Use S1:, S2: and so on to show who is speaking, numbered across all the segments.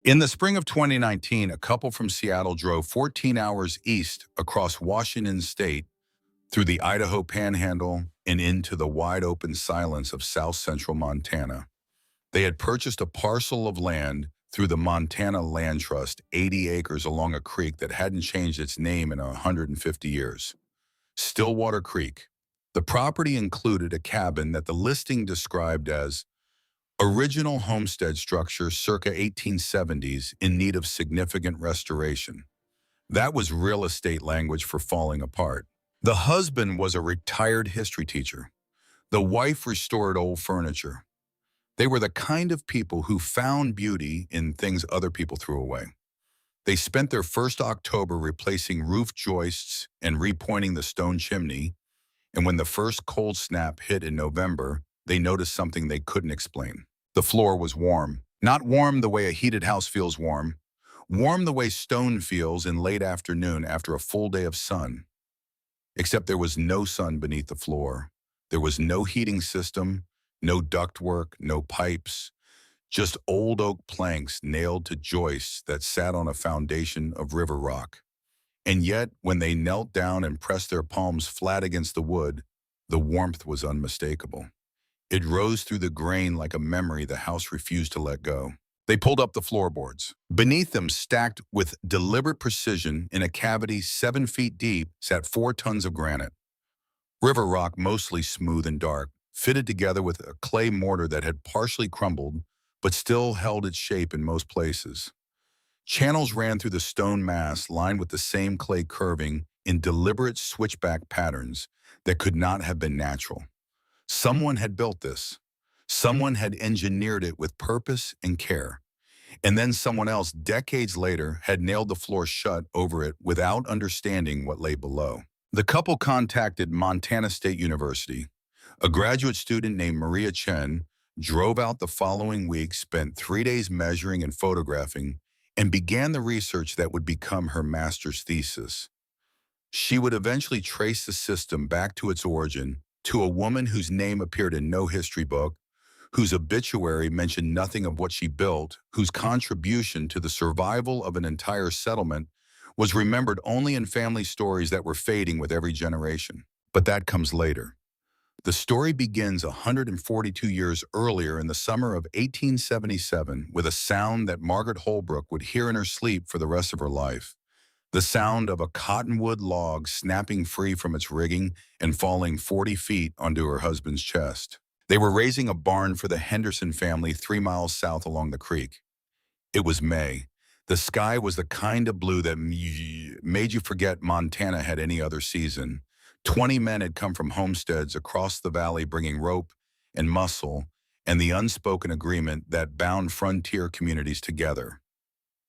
S1: In the spring of 2019, a couple from Seattle drove 14 hours east across Washington state through the Idaho Panhandle and into the wide-open silence of south central Montana. They had purchased a parcel of land through the Montana Land Trust, 80 acres along a creek that hadn't changed its name in 150 years. Stillwater Creek. The property included a cabin that the listing described as original homestead structure circa 1870s in need of significant restoration. That was real estate language for falling apart. The husband was a retired history teacher. The wife restored old furniture. They were the kind of people who found beauty in things other people threw away. They spent their first October replacing roof joists and repointing the stone chimney, and when the first cold snap hit in November, they noticed something they couldn't explain. The floor was warm. Not warm the way a heated house feels warm. Warm the way stone feels in late afternoon after a full day of sun. Except there was no sun beneath the floor. There was no heating system, no ductwork, no pipes, just old oak planks nailed to joists that sat on a foundation of river rock. And yet, when they knelt down and pressed their palms flat against the wood, the warmth was unmistakable. It rose through the grain like a memory the house refused to let go. They pulled up the floorboards. Beneath them, stacked with deliberate precision in a cavity 7 feet deep, sat 4 tons of granite. River rock, mostly smooth and dark, fitted together with a clay mortar that had partially crumbled, but still held its shape in most places. Channels ran through the stone mass, lined with the same clay curving in deliberate switchback patterns that could not have been natural. Someone had built this. Someone had engineered it with purpose and care. And then someone else, decades later, had nailed the floor shut over it without understanding what lay below. The couple contacted Montana State University. A graduate student named Maria Chen drove out the following week, spent 3 days measuring and photographing, and began the research that would become her master's thesis. She would eventually trace the system back to its origin, to a woman whose name appeared in no history book, whose obituary mentioned nothing of what she built, whose contribution to the survival of an entire settlement was remembered only in family stories that were fading with every generation. But that comes later. The story begins 142 years earlier in the summer of 1877 with a sound that Margaret Holbrook would hear in her sleep for the rest of her life. The sound of a cottonwood log snapping free from its rigging and falling 40 feet onto her husband's chest. They were raising a barn for the Henderson family 3 miles south along the creek. It was May. The sky was the kind of blue that made you forget Montana had any other season. 20 men had come from homesteads across the valley bringing rope and muscle and the unspoken agreement that bound frontier communities together.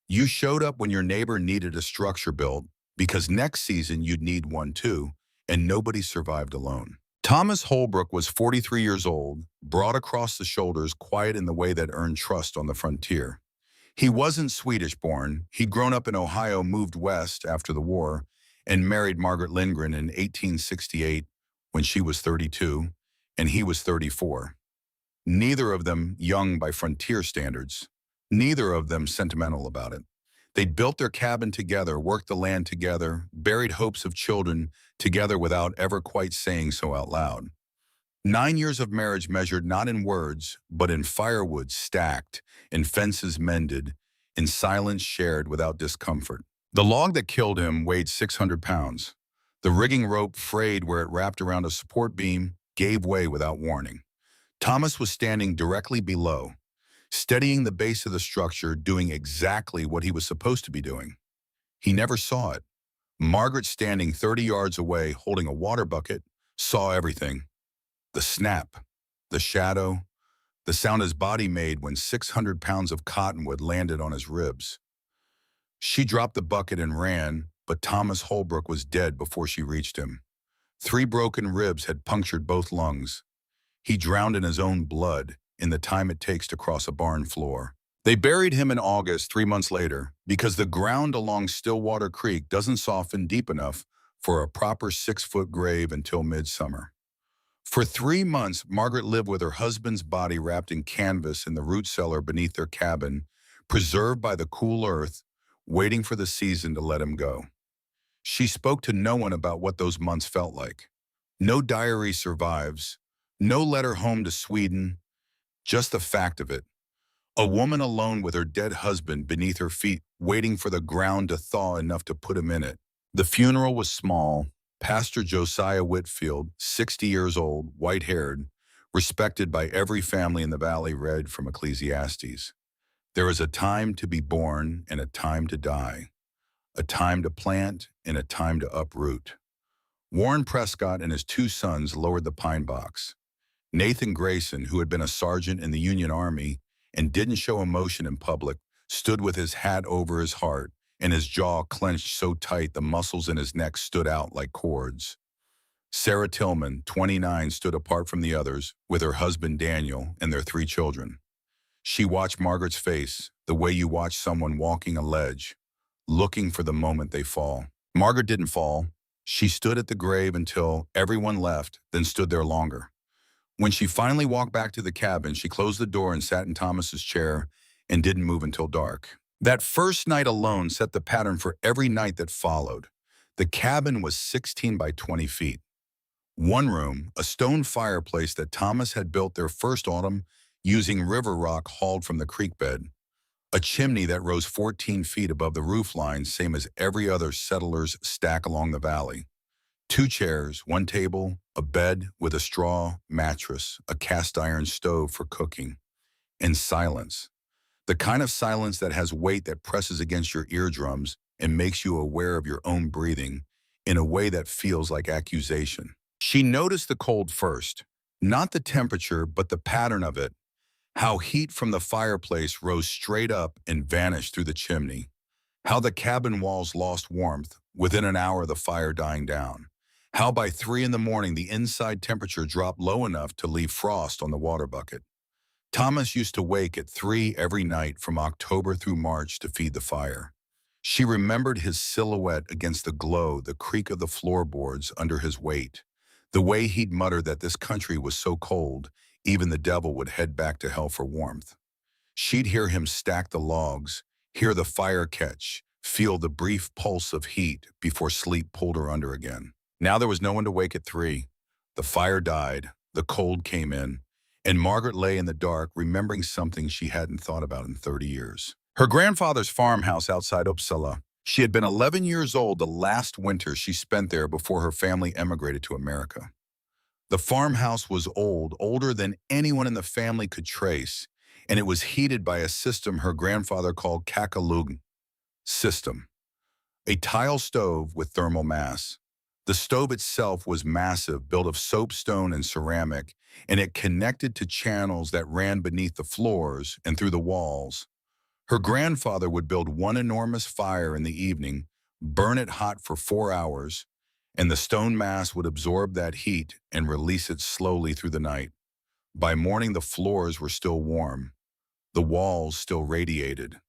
S1: You showed up when your neighbor needed a structure built because next season you'd need one too, and nobody survived alone. Thomas Holbrook was 43 years old, broad across the shoulders, quiet in the way that earned trust on the frontier. He wasn't Swedish-born. He'd grown up in Ohio, moved west after the war, and married Margaret Lindgren in 1868 when she was 32 and he was 34. Neither of them young by frontier standards. Neither of them sentimental about it. They'd built their cabin together, worked the land together, buried hopes of children together without ever quite saying so out loud. 9 years of marriage measured not in words, but in firewood stacked, in fences mended, in silence shared without discomfort. The log that killed him weighed 600 pounds. The rigging rope frayed where it wrapped around a support beam, gave way without warning. Thomas was standing directly below, steadying the base of the structure, doing exactly what he was supposed to be doing. He never saw it. Margaret, standing 30 yards away, holding a water bucket, saw everything. The snap, the shadow, the sound his body made when 600 pounds of cottonwood landed on his ribs. She dropped the bucket and ran, but Thomas Holbrook was dead before she reached him. 3 broken ribs had punctured both lungs. He drowned in his own blood in the time it takes to cross a barn floor. They buried him in August 3 months later because the ground along Stillwater Creek doesn't soften deep enough for a proper 6-foot grave until midsummer. For 3 months, Margaret lived with her husband's body wrapped in canvas in the root cellar beneath their cabin, preserved by the cool earth, waiting for the season to let him go. She spoke to no one about what those months felt like. No diary survives, no letter home to Sweden, just the fact of it. A woman alone with her dead husband beneath her feet, waiting for the ground to thaw enough to put him in it. The funeral was small. Pastor Josiah Whitfield, 60 years old, white-haired, respected by every family in the valley, read from Ecclesiastes. There is a time to be born and a time to die, a time to plant and a time to uproot. Warren Prescott and his two sons lowered the pine box. Nathan Grayson, who had been a sergeant in the Union Army and didn't show emotion in public, stood with his hat over his heart and his jaw clenched so tight the muscles in his neck stood out like cords. Sarah Tillman, 29, stood apart from the others with her husband Daniel and their 3 children. She watched Margaret's face, the way you watch someone walking a ledge, looking for the moment they fall. Margaret didn't fall. She stood at the grave until everyone left, then stood there longer. When she finally walked back to the cabin, she closed the door and sat in Thomas's chair and didn't move until dark. That first night alone set the pattern for every night that followed. The cabin was 16 by 20 feet. One room, a stone fireplace that Thomas had built their first autumn using river rock hauled from the creek bed. A chimney that rose 14 feet above the roof line, same as every other settler's stack along the valley. 2 chairs, 1 table, a bed with a straw mattress, a cast iron stove for cooking, and silence. The kind of silence that has weight that presses against your eardrums and makes you aware of your own breathing in a way that feels like accusation. She noticed the cold first, not the temperature, but the pattern of it, how heat from the fireplace rose straight up and vanished through the chimney, how the cabin walls lost warmth within an hour of the fire dying down, how by 3 in the morning the inside temperature dropped low enough to leave frost on the water bucket. Thomas used to wake at 3 every night from October through March to feed the fire. She remembered his silhouette against the glow, the creak of the floorboards under his weight, the way he'd mutter that this country was so cold, even the devil would head back to hell for warmth. She'd hear him stack the logs, hear the fire catch, feel the brief pulse of heat before sleep pulled her under again. Now there was no one to wake at 3. The fire died, the cold came in, and Margaret lay in the dark, remembering something she hadn't thought about in 30 years. Her grandfather's farmhouse outside Uppsala. She had been 11 years old the last winter she spent there before her family emigrated to America. The farmhouse was old, older than anyone in the family could trace, and it was heated by a system her grandfather called kakelugn system, a tile stove with thermal mass. The stove itself was massive, built of soapstone and ceramic, and it connected to channels that ran beneath the floors and through the walls. Her grandfather would build one enormous fire in the evening, burn it hot for 4 hours, and the stone mass would absorb that heat and release it slowly through the night. By morning, the floors were still warm. The walls still radiated.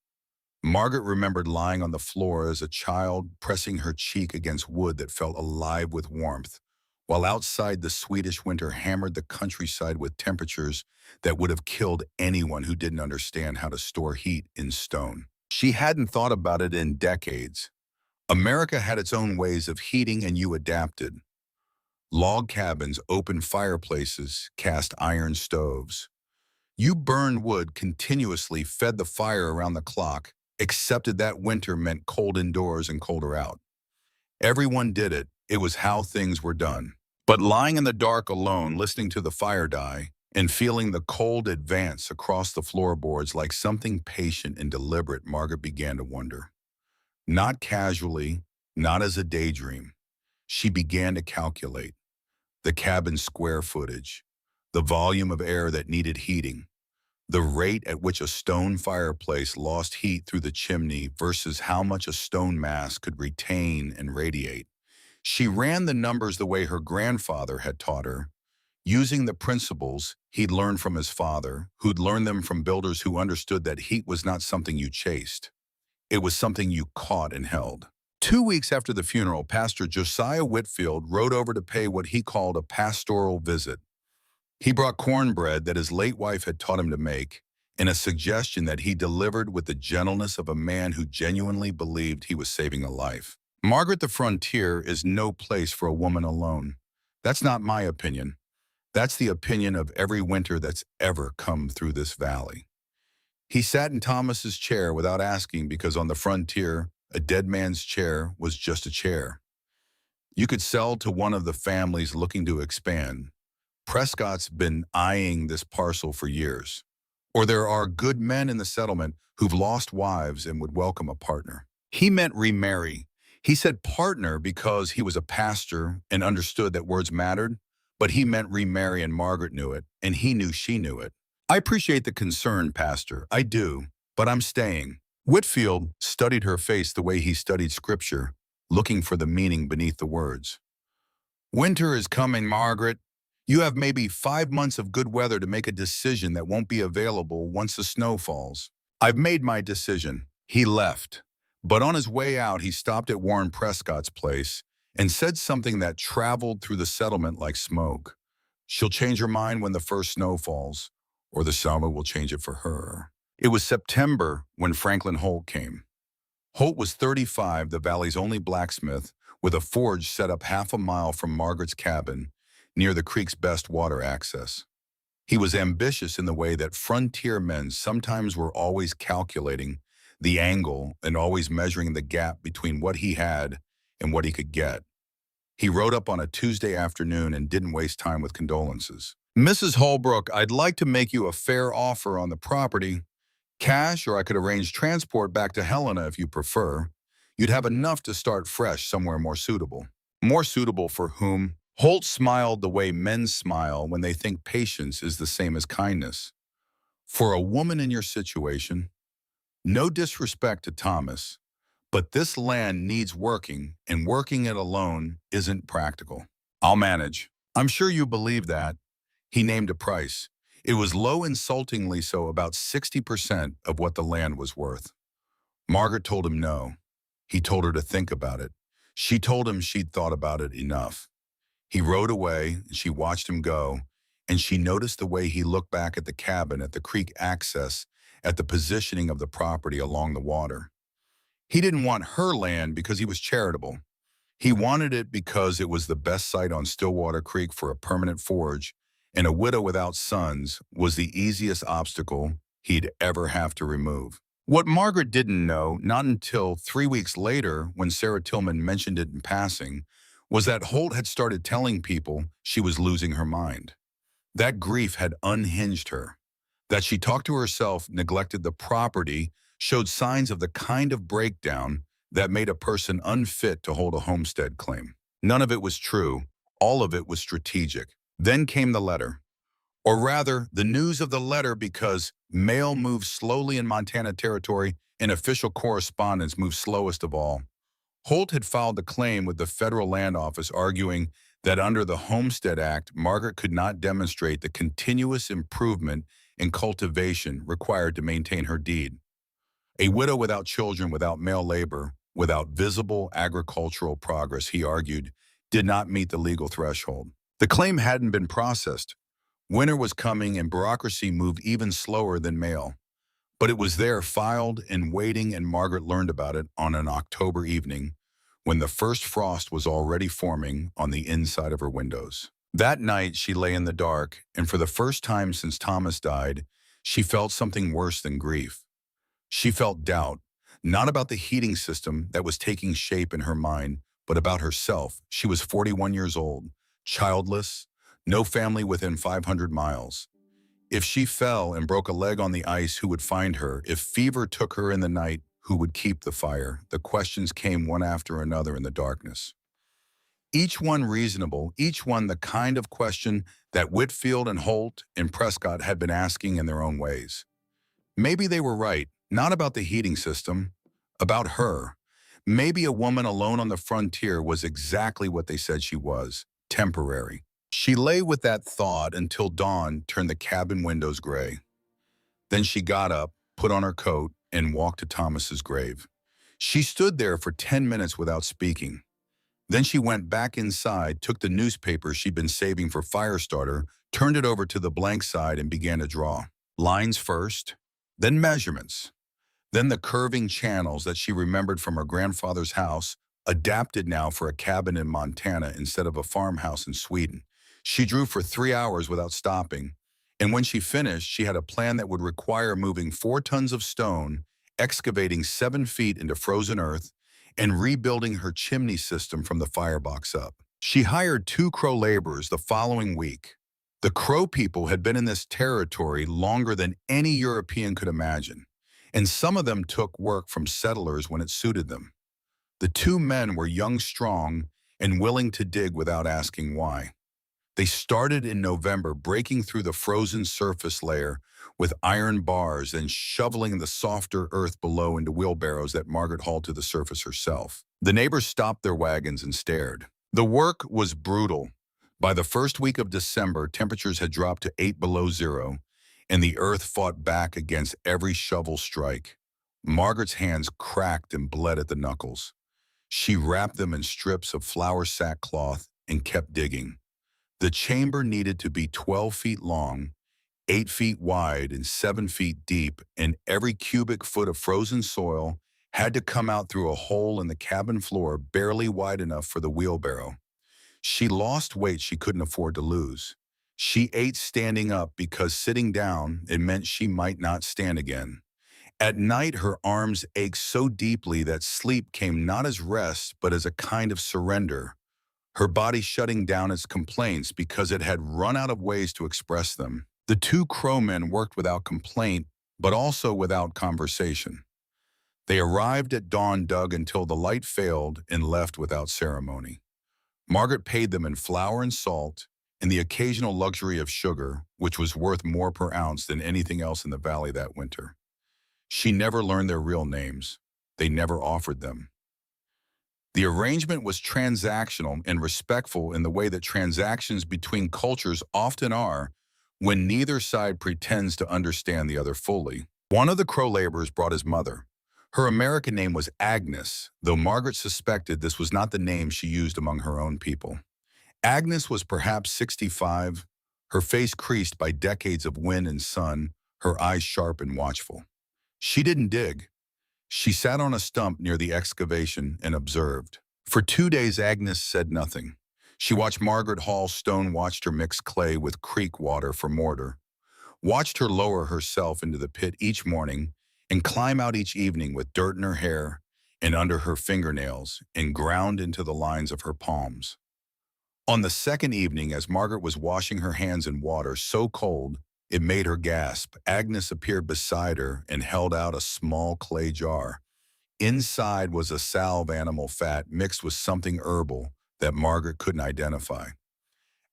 S1: Margaret remembered lying on the floor as a child, pressing her cheek against wood that felt alive with warmth, while outside the Swedish winter hammered the countryside with temperatures that would have killed anyone who didn't understand how to store heat in stone. She hadn't thought about it in decades. America had its own ways of heating, and you adapted. Log cabins, open fireplaces, cast iron stoves. You burned wood continuously, fed the fire around the clock, accepted that winter meant cold indoors and colder out. Everyone did it. It was how things were done. But lying in the dark alone, listening to the fire die, and feeling the cold advance across the floorboards like something patient and deliberate, Margaret began to wonder. Not casually, not as a daydream. She began to calculate the cabin's square footage, the volume of air that needed heating, the rate at which a stone fireplace lost heat through the chimney versus how much a stone mass could retain and radiate. She ran the numbers the way her grandfather had taught her, using the principles he'd learned from his father, who'd learned them from builders who understood that heat was not something you chased. It was something you caught and held. 2 weeks after the funeral, Pastor Josiah Whitfield rode over to pay what he called a pastoral visit. He brought cornbread that his late wife had taught him to make, and a suggestion that he delivered with the gentleness of a man who genuinely believed he was saving a life. Margaret, the frontier is no place for a woman alone. That's not my opinion. That's the opinion of every winter that's ever come through this valley. He sat in Thomas's chair without asking because on the frontier, a dead man's chair was just a chair. You could sell to one of the families looking to expand. Prescott's been eyeing this parcel for years. Or there are good men in the settlement who've lost wives and would welcome a partner. He meant remarry. He said partner because he was a pastor and understood that words mattered, but he meant remarry and Margaret knew it, and he knew she knew it. I appreciate the concern, Pastor. I do, but I'm staying. Whitfield studied her face the way he studied scripture, looking for the meaning beneath the words. Winter is coming, Margaret. You have maybe 5 months of good weather to make a decision that won't be available once the snow falls. I've made my decision. He left. But on his way out, he stopped at Warren Prescott's place and said something that traveled through the settlement like smoke. She'll change her mind when the first snow falls, or the summer will change it for her. It was September when Franklin Holt came. Holt was 35, the valley's only blacksmith, with a forge set up half a mile from Margaret's cabin, near the creek's best water access. He was ambitious in the way that frontier men sometimes were always calculating the angle and always measuring the gap between what he had and what he could get. He rode up on a Tuesday afternoon and didn't waste time with condolences. Mrs. Holbrook, I'd like to make you a fair offer on the property. Cash, or I could arrange transport back to Helena if you prefer. You'd have enough to start fresh somewhere more suitable. More suitable for whom? Holt smiled the way men smile when they think patience is the same as kindness. For a woman in your situation, no disrespect to Thomas, but this land needs working, and working it alone isn't practical. I'll manage. I'm sure you believe that. He named a price. It was low, insultingly so, about 60% of what the land was worth. Margaret told him no. He told her to think about it. She told him she'd thought about it enough. He rode away, and she watched him go, and she noticed the way he looked back at the cabin, at the creek access, at the positioning of the property along the water. He didn't want her land because he was charitable. He wanted it because it was the best site on Stillwater Creek for a permanent forge, and a widow without sons was the easiest obstacle he'd ever have to remove. What Margaret didn't know, not until 3 weeks later when Sarah Tillman mentioned it in passing, was that Holt had started telling people she was losing her mind. That grief had unhinged her. That she talked to herself, neglected the property, showed signs of the kind of breakdown that made a person unfit to hold a homestead claim. None of it was true. All of it was strategic. Then came the letter. Or rather, the news of the letter, because mail moves slowly in Montana territory and official correspondence moves slowest of all. Holt had filed a claim with the Federal Land Office arguing that under the Homestead Act, Margaret could not demonstrate the continuous improvement in cultivation required to maintain her deed. A widow without children, without male labor, without visible agricultural progress, he argued, did not meet the legal threshold. The claim hadn't been processed. Winter was coming and bureaucracy moved even slower than mail. But it was there, filed and waiting, and Margaret learned about it on an October evening when the first frost was already forming on the inside of her windows. That night, she lay in the dark, and for the first time since Thomas died, she felt something worse than grief. She felt doubt, not about the heating system that was taking shape in her mind, but about herself. She was 41 years old, childless, no family within 500 miles. If she fell and broke a leg on the ice, who would find her? If fever took her in the night, who would keep the fire? The questions came one after another in the darkness. Each one reasonable, each one the kind of question that Whitfield and Holt and Prescott had been asking in their own ways. Maybe they were right, not about the heating system, about her. Maybe a woman alone on the frontier was exactly what they said she was, temporary. She lay with that thought until dawn turned the cabin windows gray. Then she got up, put on her coat, and walked to Thomas's grave. She stood there for 10 minutes without speaking. Then she went back inside, took the newspaper she'd been saving for Firestarter, turned it over to the blank side, and began to draw. Lines first, then measurements, then the curving channels that she remembered from her grandfather's house, adapted now for a cabin in Montana instead of a farmhouse in Sweden. She drew for 3 hours without stopping, and when she finished, she had a plan that would require moving 4 tons of stone, excavating 7 feet into frozen earth, and rebuilding her chimney system from the firebox up. She hired 2 Crow laborers the following week. The Crow people had been in this territory longer than any European could imagine, and some of them took work from settlers when it suited them. The 2 men were young, strong, and willing to dig without asking why. They started in November, breaking through the frozen surface layer with iron bars and shoveling the softer earth below into wheelbarrows that Margaret hauled to the surface herself. The neighbors stopped their wagons and stared. The work was brutal. By the first week of December, temperatures had dropped to 8 below zero, and the earth fought back against every shovel strike. Margaret's hands cracked and bled at the knuckles. She wrapped them in strips of flour sackcloth and kept digging. The chamber needed to be 12 feet long, 8 feet wide, and 7 feet deep, and every cubic foot of frozen soil had to come out through a hole in the cabin floor barely wide enough for the wheelbarrow. She lost weight she couldn't afford to lose. She ate standing up because sitting down, it meant she might not stand again. At night, her arms ached so deeply that sleep came not as rest, but as a kind of surrender, her body shutting down its complaints because it had run out of ways to express them. The 2 Crow men worked without complaint, but also without conversation. They arrived at dawn, dug until the light failed, and left without ceremony. Margaret paid them in flour and salt, and the occasional luxury of sugar, which was worth more per ounce than anything else in the valley that winter. She never learned their real names. They never offered them. The arrangement was transactional and respectful in the way that transactions between cultures often are when neither side pretends to understand the other fully. One of the Crow laborers brought his mother. Her American name was Agnes, though Margaret suspected this was not the name she used among her own people. Agnes was perhaps 65, her face creased by decades of wind and sun, her eyes sharp and watchful. She didn't dig. She sat on a stump near the excavation and observed. For 2 days, Agnes said nothing. She watched Margaret haul stone, watched her mix clay with creek water for mortar, watched her lower herself into the pit each morning and climb out each evening with dirt in her hair and under her fingernails and ground into the lines of her palms. On the second evening, as Margaret was washing her hands in water so cold it made her gasp, Agnes appeared beside her and held out a small clay jar. Inside was a salve animal fat mixed with something herbal that Margaret couldn't identify.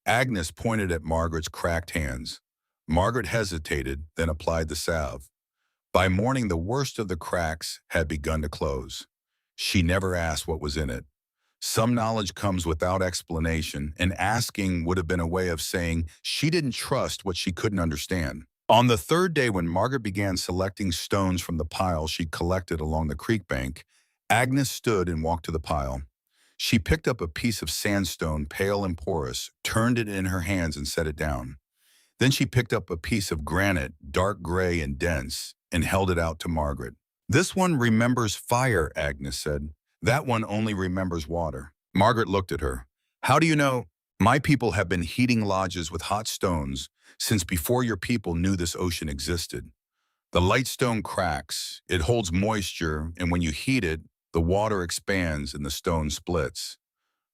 S1: Agnes pointed at Margaret's cracked hands. Margaret hesitated, then applied the salve. By morning, the worst of the cracks had begun to close. She never asked what was in it. Some knowledge comes without explanation, and asking would have been a way of saying she didn't trust what she couldn't understand. On the third day, when Margaret began selecting stones from the pile she collected along the creek bank, Agnes stood and walked to the pile. She picked up a piece of sandstone, pale and porous, turned it in her hands and set it down. Then she picked up a piece of granite, dark gray and dense, and held it out to Margaret. "This one remembers fire," Agnes said. "That one only remembers water." Margaret looked at her. "How do you know?" "My people have been heating lodges with hot stones since before your people knew this ocean existed. The light stone cracks, it holds moisture, and when you heat it, the water expands and the stone splits.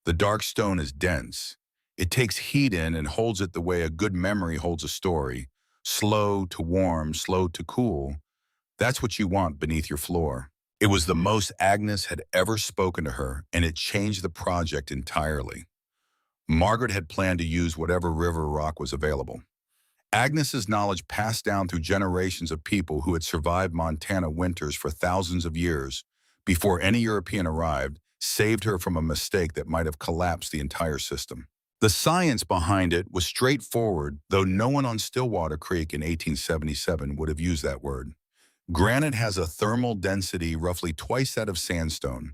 S1: The dark stone is dense. It takes heat in and holds it the way a good memory holds a story, slow to warm, slow to cool. That's what you want beneath your floor." It was the most Agnes had ever spoken to her, and it changed the project entirely. Margaret had planned to use whatever river rock was available. Agnes's knowledge, passed down through generations of people who had survived Montana winters for thousands of years before any European arrived, saved her from a mistake that might have collapsed the entire system. The science behind it was straightforward, though no one on Stillwater Creek in 1877 would have used that word. Granite has a thermal density roughly twice that of sandstone.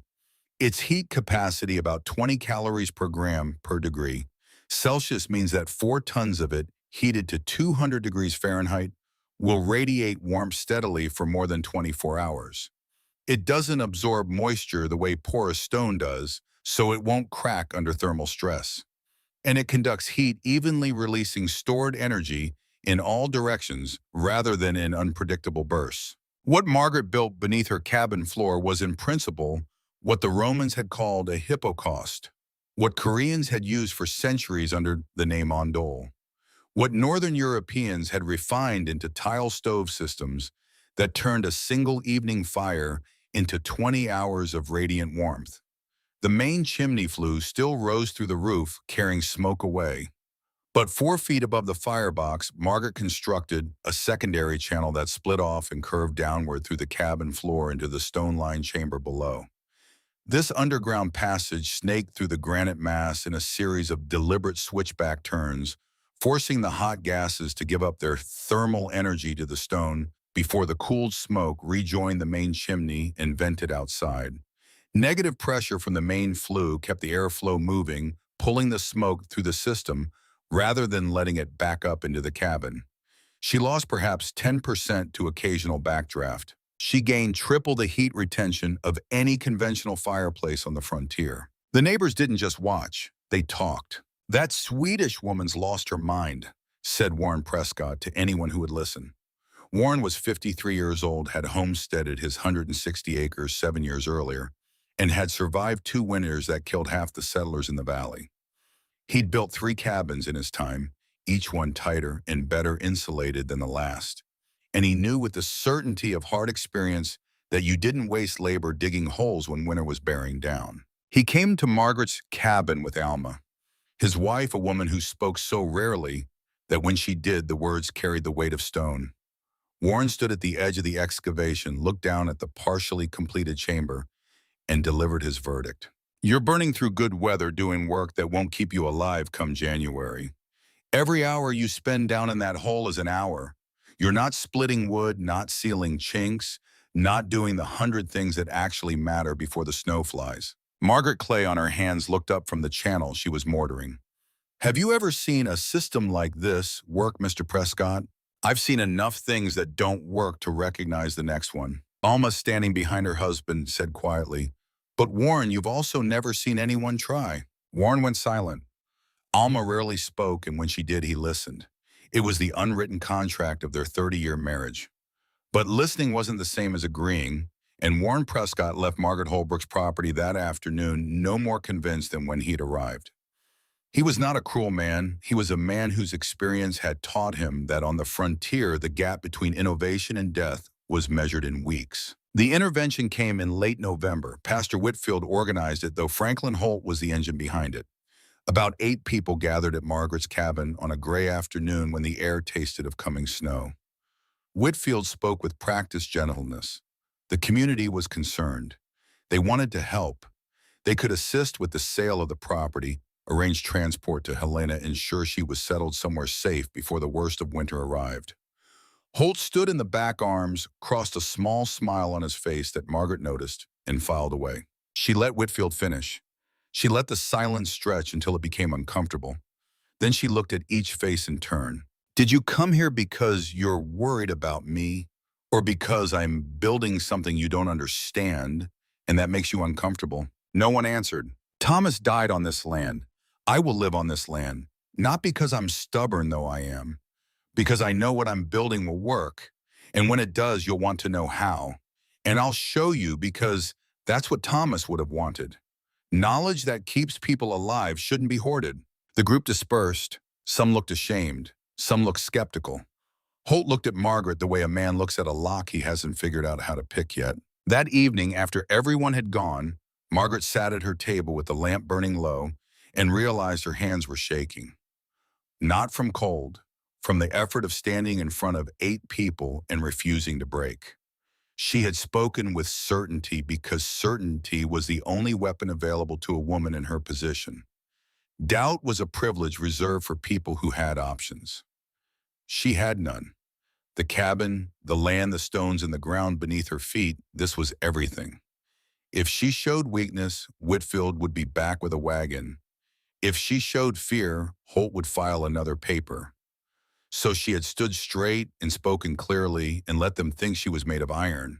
S1: Its heat capacity about 20 calories per gram per degree. Celsius means that 4 tons of it heated to 200 degrees Fahrenheit will radiate warmth steadily for more than 24 hours. It doesn't absorb moisture the way porous stone does, so it won't crack under thermal stress. And it conducts heat evenly, releasing stored energy in all directions rather than in unpredictable bursts. What Margaret built beneath her cabin floor was in principle what the Romans had called a hippocaust, what Koreans had used for centuries under the name ondol, what Northern Europeans had refined into tile stove systems that turned a single evening fire into 20 hours of radiant warmth. The main chimney flue still rose through the roof, carrying smoke away. But 4 feet above the firebox, Margaret constructed a secondary channel that split off and curved downward through the cabin floor into the stone-lined chamber below. This underground passage snaked through the granite mass in a series of deliberate switchback turns, forcing the hot gases to give up their thermal energy to the stone before the cooled smoke rejoined the main chimney and vented outside. Negative pressure from the main flue kept the airflow moving, pulling the smoke through the system rather than letting it back up into the cabin. She lost perhaps 10% to occasional backdraft. She gained triple the heat retention of any conventional fireplace on the frontier. The neighbors didn't just watch, they talked. "That Swedish woman's lost her mind," said Warren Prescott to anyone who would listen. Warren was 53 years old, had homesteaded his 160 acres 7 years earlier, and had survived 2 winters that killed half the settlers in the valley. He'd built 3 cabins in his time, each one tighter and better insulated than the last. And he knew with the certainty of hard experience that you didn't waste labor digging holes when winter was bearing down. He came to Margaret's cabin with Alma, his wife, a woman who spoke so rarely that when she did, the words carried the weight of stone. Warren stood at the edge of the excavation, looked down at the partially completed chamber, and delivered his verdict. "You're burning through good weather doing work that won't keep you alive come January. Every hour you spend down in that hole is an hour. You're not splitting wood, not sealing chinks, not doing the 100 things that actually matter before the snow flies." Margaret Clay on her hands looked up from the channel she was mortaring. "Have you ever seen a system like this work, Mr. Prescott? I've seen enough things that don't work to recognize the next one." Alma, standing behind her husband, said quietly, "But Warren, you've also never seen anyone try." Warren went silent. Alma rarely spoke, and when she did, he listened. It was the unwritten contract of their 30-year marriage. But listening wasn't the same as agreeing, and Warren Prescott left Margaret Holbrook's property that afternoon no more convinced than when he'd arrived. He was not a cruel man. He was a man whose experience had taught him that on the frontier, the gap between innovation and death was measured in weeks. The intervention came in late November. Pastor Whitfield organized it, though Franklin Holt was the engine behind it. About 8 people gathered at Margaret's cabin on a gray afternoon when the air tasted of coming snow. Whitfield spoke with practiced gentleness. The community was concerned. They wanted to help. They could assist with the sale of the property, arrange transport to Helena, ensure she was settled somewhere safe before the worst of winter arrived. Holt stood in the back arms, crossed a small smile on his face that Margaret noticed, and filed away. She let Whitfield finish. She let the silence stretch until it became uncomfortable. Then she looked at each face in turn. "Did you come here because you're worried about me, or because I'm building something you don't understand, and that makes you uncomfortable?" No one answered. "Thomas died on this land. I will live on this land, not because I'm stubborn, though I am, because I know what I'm building will work, and when it does, you'll want to know how. And I'll show you because that's what Thomas would have wanted. Knowledge that keeps people alive shouldn't be hoarded." The group dispersed. Some looked ashamed. Some looked skeptical. Holt looked at Margaret the way a man looks at a lock he hasn't figured out how to pick yet. That evening, after everyone had gone, Margaret sat at her table with the lamp burning low and realized her hands were shaking. Not from cold, from the effort of standing in front of 8 people and refusing to break. She had spoken with certainty because certainty was the only weapon available to a woman in her position. Doubt was a privilege reserved for people who had options. She had none. The cabin, the land, the stones, and the ground beneath her feet, this was everything. If she showed weakness, Whitfield would be back with a wagon. If she showed fear, Holt would file another paper. So she had stood straight and spoken clearly and let them think she was made of iron,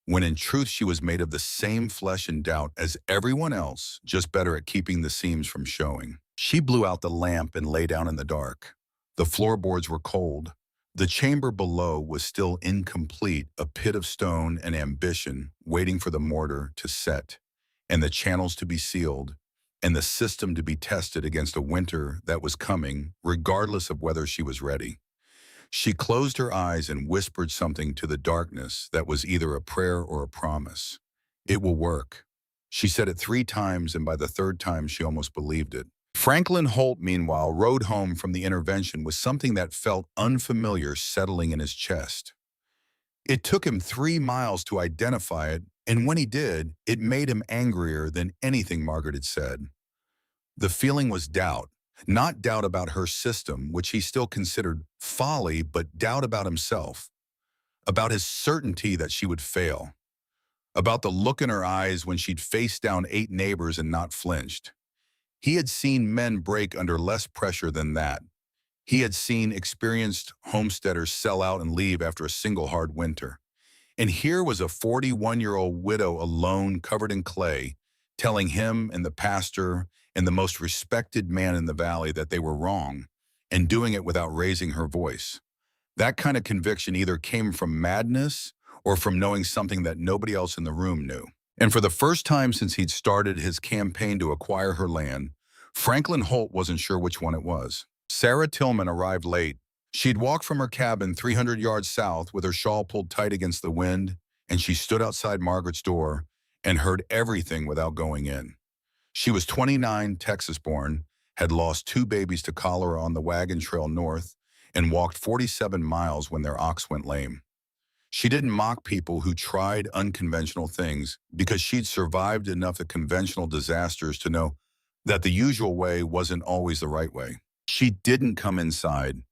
S1: when in truth she was made of the same flesh and doubt as everyone else, just better at keeping the seams from showing. She blew out the lamp and lay down in the dark. The floorboards were cold. The chamber below was still incomplete, a pit of stone and ambition waiting for the mortar to set, and the channels to be sealed, and the system to be tested against a winter that was coming, regardless of whether she was ready. She closed her eyes and whispered something to the darkness that was either a prayer or a promise. It will work. She said it 3 times, and by the third time she almost believed it. Franklin Holt, meanwhile, rode home from the intervention with something that felt unfamiliar settling in his chest. It took him 3 miles to identify it, and when he did, it made him angrier than anything Margaret had said. The feeling was doubt, not doubt about her system, which he still considered folly, but doubt about himself, about his certainty that she would fail, about the look in her eyes when she'd faced down 8 neighbors and not flinched. He had seen men break under less pressure than that. He had seen experienced homesteaders sell out and leave after a single hard winter. And here was a 41-year-old widow alone, covered in clay, telling him and the pastor and the most respected man in the valley that they were wrong, and doing it without raising her voice. That kind of conviction either came from madness or from knowing something that nobody else in the room knew. And for the first time since he'd started his campaign to acquire her land, Franklin Holt wasn't sure which one it was. Sarah Tillman arrived late. She'd walked from her cabin 300 yards south with her shawl pulled tight against the wind, and she stood outside Margaret's door and heard everything without going in. She was 29, Texas-born, had lost 2 babies to cholera on the wagon trail north, and walked 47 miles when their ox went lame. She didn't mock people who tried unconventional things because she'd survived enough of conventional disasters to know that the usual way wasn't always the right way. She didn't come inside,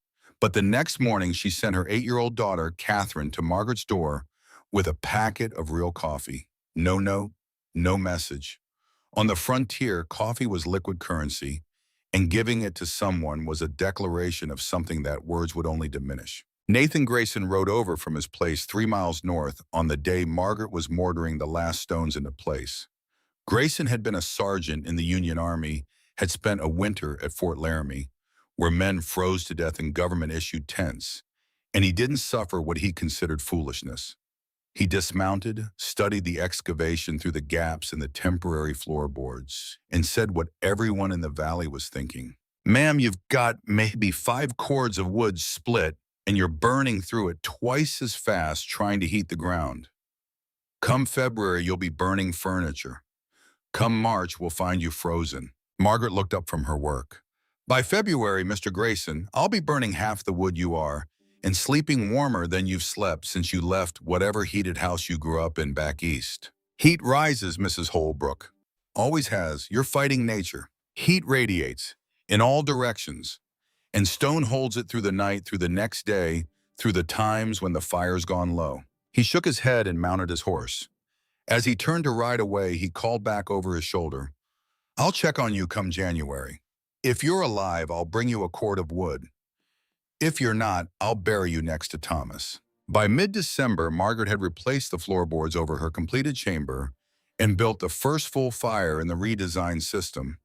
S1: but the next morning she sent her 8-year-old daughter, Catherine, to Margaret's door with a packet of real coffee. No note, no message. On the frontier, coffee was liquid currency, and giving it to someone was a declaration of something that words would only diminish. Nathan Grayson rode over from his place 3 miles north on the day Margaret was mortaring the last stones into place. Grayson had been a sergeant in the Union Army, had spent a winter at Fort Laramie, where men froze to death in government-issued tents, and he didn't suffer what he considered foolishness. He dismounted, studied the excavation through the gaps in the temporary floorboards, and said what everyone in the valley was thinking. "Ma'am, you've got maybe 5 cords of wood split, and you're burning through it twice as fast trying to heat the ground. Come February, you'll be burning furniture. Come March, we'll find you frozen." Margaret looked up from her work. "By February, Mr. Grayson, I'll be burning half the wood you are, and sleeping warmer than you've slept since you left whatever heated house you grew up in back east. Heat rises, Mrs. Holbrook. Always has. You're fighting nature. Heat radiates in all directions, and stone holds it through the night, through the next day, through the times when the fire's gone low." He shook his head and mounted his horse. As he turned to ride away, he called back over his shoulder, "I'll check on you come January. If you're alive, I'll bring you a cord of wood. If you're not, I'll bury you next to Thomas." By mid-December, Margaret had replaced the floorboards over her completed chamber and built the first full fire in the redesigned system.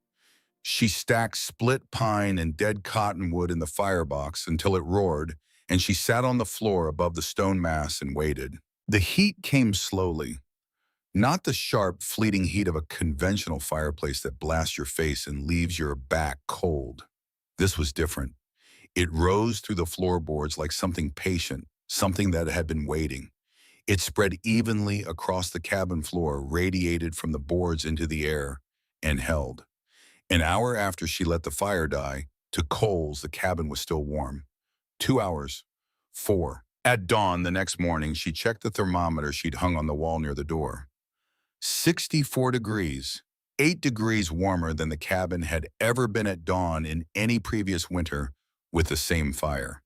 S1: She stacked split pine and dead cottonwood in the firebox until it roared, and she sat on the floor above the stone mass and waited. The heat came slowly, not the sharp, fleeting heat of a conventional fireplace that blasts your face and leaves your back cold. This was different. It rose through the floorboards like something patient, something that had been waiting. It spread evenly across the cabin floor, radiated from the boards into the air, and held. An hour after she let the fire die, to coals the cabin was still warm. 2 hours. 4. At dawn the next morning, she checked the thermometer she'd hung on the wall near the door. 64 degrees, 8 degrees warmer than the cabin had ever been at dawn in any previous winter with the same fire.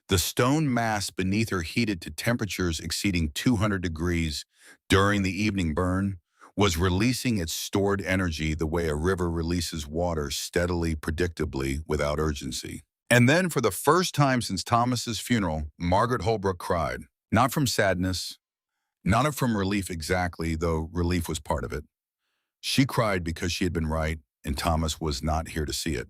S1: The stone mass beneath her, heated to temperatures exceeding 200 degrees during the evening burn, was releasing its stored energy the way a river releases water steadily, predictably, without urgency. And then, for the first time since Thomas's funeral, Margaret Holbrook cried. Not from sadness, not from relief exactly, though relief was part of it. She cried because she had been right, and Thomas was not here to see it.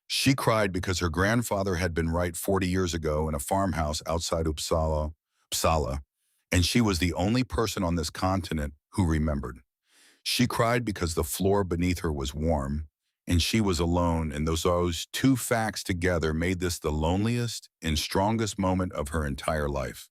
S1: She cried because her grandfather had been right 40 years ago in a farmhouse outside Uppsala, and she was the only person on this continent who remembered. She cried because the floor beneath her was warm, and she was alone, and those two facts together made this the loneliest and strongest moment of her entire life.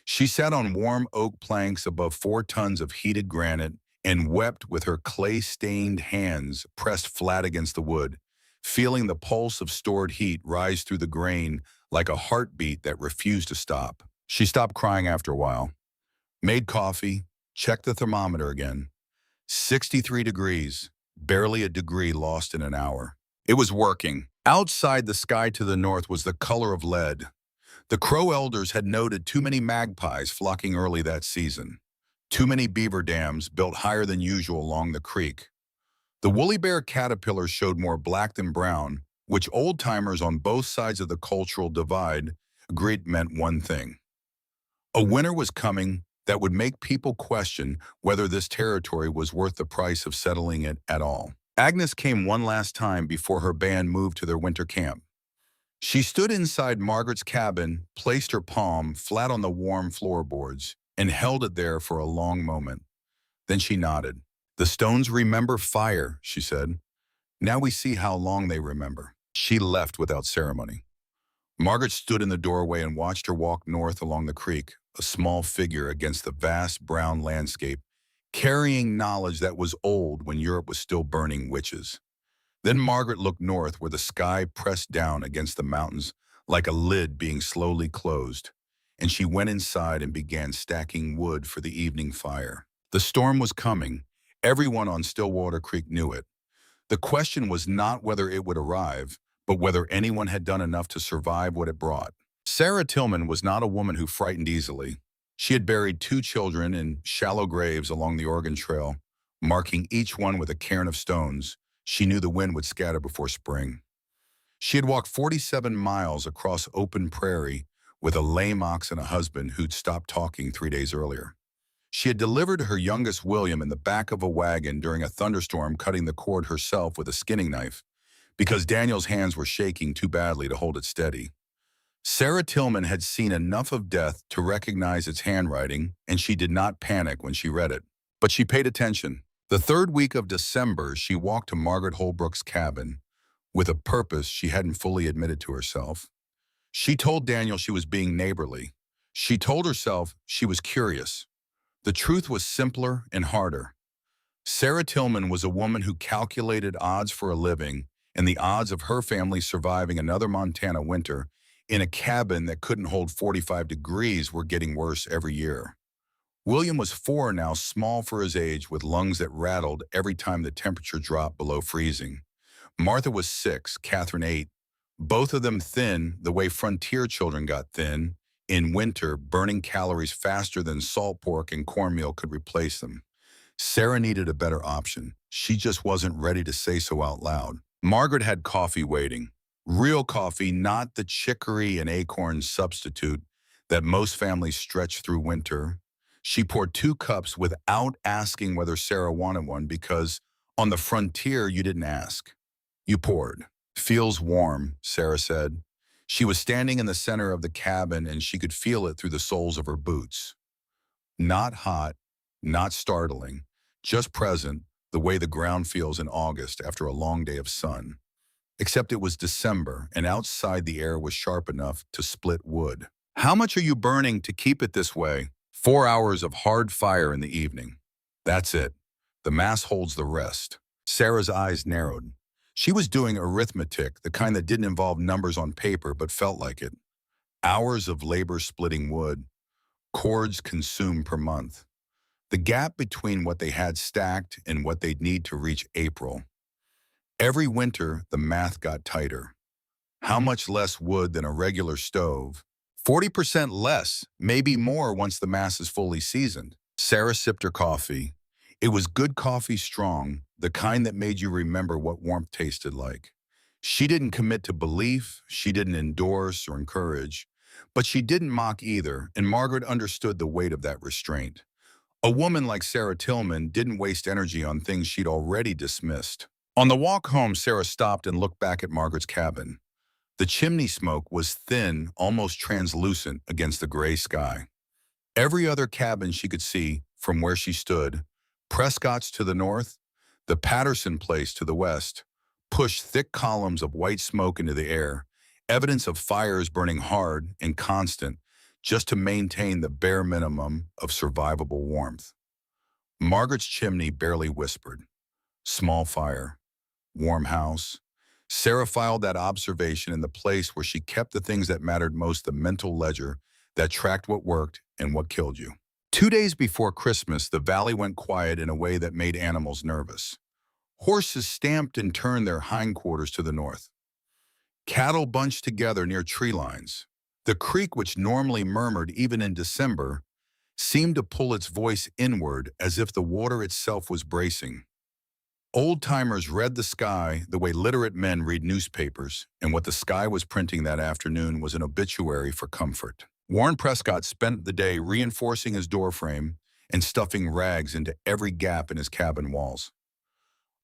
S1: She sat on warm oak planks above 4 tons of heated granite and wept with her clay-stained hands pressed flat against the wood, feeling the pulse of stored heat rise through the grain like a heartbeat that refused to stop. She stopped crying after a while, made coffee, checked the thermometer again. 63 degrees, barely a degree lost in an hour. It was working. Outside, the sky to the north was the color of lead. The Crow elders had noted too many magpies flocking early that season. Too many beaver dams built higher than usual along the creek. The woolly bear caterpillars showed more black than brown, which old-timers on both sides of the cultural divide agreed meant one thing. A winter was coming that would make people question whether this territory was worth the price of settling it at all. Agnes came one last time before her band moved to their winter camp. She stood inside Margaret's cabin, placed her palm flat on the warm floorboards, and held it there for a long moment. Then she nodded. "The stones remember fire," she said. "Now we see how long they remember." She left without ceremony. Margaret stood in the doorway and watched her walk north along the creek, a small figure against the vast brown landscape, carrying knowledge that was old when Europe was still burning witches. Then Margaret looked north where the sky pressed down against the mountains like a lid being slowly closed, and she went inside and began stacking wood for the evening fire. The storm was coming. Everyone on Stillwater Creek knew it. The question was not whether it would arrive, but whether anyone had done enough to survive what it brought. Sarah Tillman was not a woman who frightened easily. She had buried 2 children in shallow graves along the Oregon Trail, marking each one with a cairn of stones. She knew the wind would scatter before spring. She had walked 47 miles across open prairie with a lame ox and a husband who'd stopped talking 3 days earlier. She had delivered her youngest William in the back of a wagon during a thunderstorm, cutting the cord herself with a skinning knife because Daniel's hands were shaking too badly to hold it steady. Sarah Tillman had seen enough of death to recognize its handwriting, and she did not panic when she read it. But she paid attention. The 3rd week of December, she walked to Margaret Holbrook's cabin with a purpose she hadn't fully admitted to herself. She told Daniel she was being neighborly. She told herself she was curious. The truth was simpler and harder. Sarah Tillman was a woman who calculated odds for a living and the odds of her family surviving another Montana winter in a cabin that couldn't hold 45 degrees were getting worse every year. William was 4 now, small for his age, with lungs that rattled every time the temperature dropped below freezing. Martha was 6, Catherine 8, both of them thin the way frontier children got thin, in winter, burning calories faster than salt pork and cornmeal could replace them. Sarah needed a better option. She just wasn't ready to say so out loud. Margaret had coffee waiting. Real coffee, not the chicory and acorn substitute that most families stretch through winter. She poured 2 cups without asking whether Sarah wanted one because on the frontier you didn't ask. You poured. "Feels warm," Sarah said. She was standing in the center of the cabin and she could feel it through the soles of her boots. Not hot, not startling, just present, the way the ground feels in August after a long day of sun. Except it was December, and outside the air was sharp enough to split wood. "How much are you burning to keep it this way?" 4 hours of hard fire in the evening. That's it. The mass holds the rest. Sarah's eyes narrowed. She was doing arithmetic, the kind that didn't involve numbers on paper but felt like it. Hours of labor splitting wood. Cords consumed per month. The gap between what they had stacked and what they'd need to reach April. Every winter, the math got tighter. How much less wood than a regular stove? 40% less, maybe more once the mass is fully seasoned. Sarah sipped her coffee. It was good coffee, strong, the kind that made you remember what warmth tasted like. She didn't commit to belief, she didn't endorse or encourage, but she didn't mock either, and Margaret understood the weight of that restraint. A woman like Sarah Tillman didn't waste energy on things she'd already dismissed. On the walk home, Sarah stopped and looked back at Margaret's cabin. The chimney smoke was thin, almost translucent against the gray sky. Every other cabin she could see from where she stood, Prescott's to the north, the Patterson place to the west, pushed thick columns of white smoke into the air, evidence of fires burning hard and constant just to maintain the bare minimum of survivable warmth. Margaret's chimney barely whispered. Small fire, warm house. Sarah filed that observation in the place where she kept the things that mattered most, the mental ledger that tracked what worked and what killed you. 2 days before Christmas, the valley went quiet in a way that made animals nervous. Horses stamped and turned their hindquarters to the north. Cattle bunched together near tree lines. The creek, which normally murmured even in December, seemed to pull its voice inward as if the water itself was bracing. Old-timers read the sky the way literate men read newspapers, and what the sky was printing that afternoon was an obituary for comfort. Warren Prescott spent the day reinforcing his doorframe and stuffing rags into every gap in his cabin walls.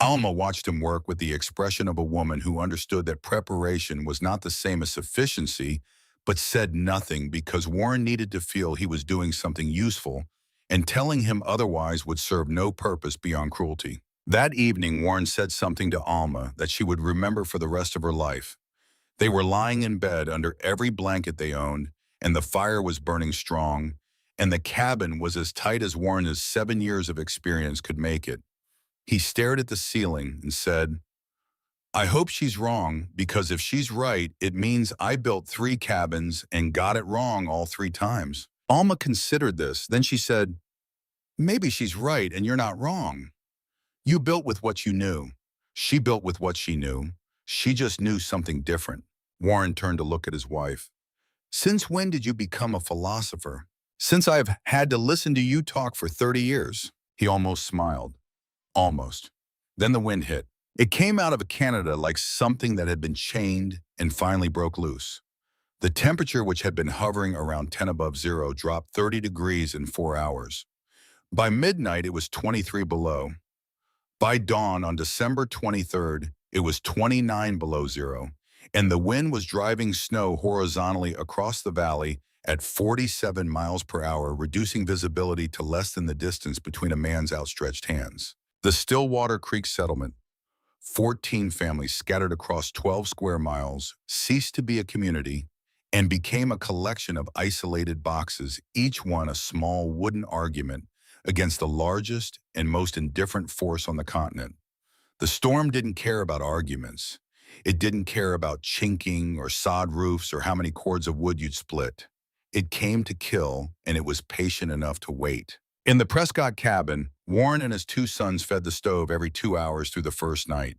S1: Alma watched him work with the expression of a woman who understood that preparation was not the same as sufficiency, but said nothing because Warren needed to feel he was doing something useful, and telling him otherwise would serve no purpose beyond cruelty. That evening, Warren said something to Alma that she would remember for the rest of her life. They were lying in bed under every blanket they owned, and the fire was burning strong, and the cabin was as tight as Warren's 7 years of experience could make it. He stared at the ceiling and said, "I hope she's wrong, because if she's right, it means I built 3 cabins and got it wrong all 3 times." Alma considered this. Then she said, "Maybe she's right and you're not wrong. You built with what you knew. She built with what she knew. She just knew something different." Warren turned to look at his wife. "Since when did you become a philosopher?" "Since I've had to listen to you talk for 30 years. He almost smiled. Almost. Then the wind hit. It came out of Canada like something that had been chained and finally broke loose. The temperature, which had been hovering around 10 above zero, dropped 30 degrees in 4 hours. By midnight, it was 23 below. By dawn on December 23rd, it was 29 below zero, and the wind was driving snow horizontally across the valley at 47 miles per hour, reducing visibility to less than the distance between a man's outstretched hands. The Stillwater Creek settlement, 14 families scattered across 12 square miles, ceased to be a community and became a collection of isolated boxes, each one a small wooden argument against the largest and most indifferent force on the continent. The storm didn't care about arguments. It didn't care about chinking or sod roofs or how many cords of wood you'd split. It came to kill, and it was patient enough to wait. In the Prescott cabin, Warren and his 2 sons fed the stove every 2 hours through the first night.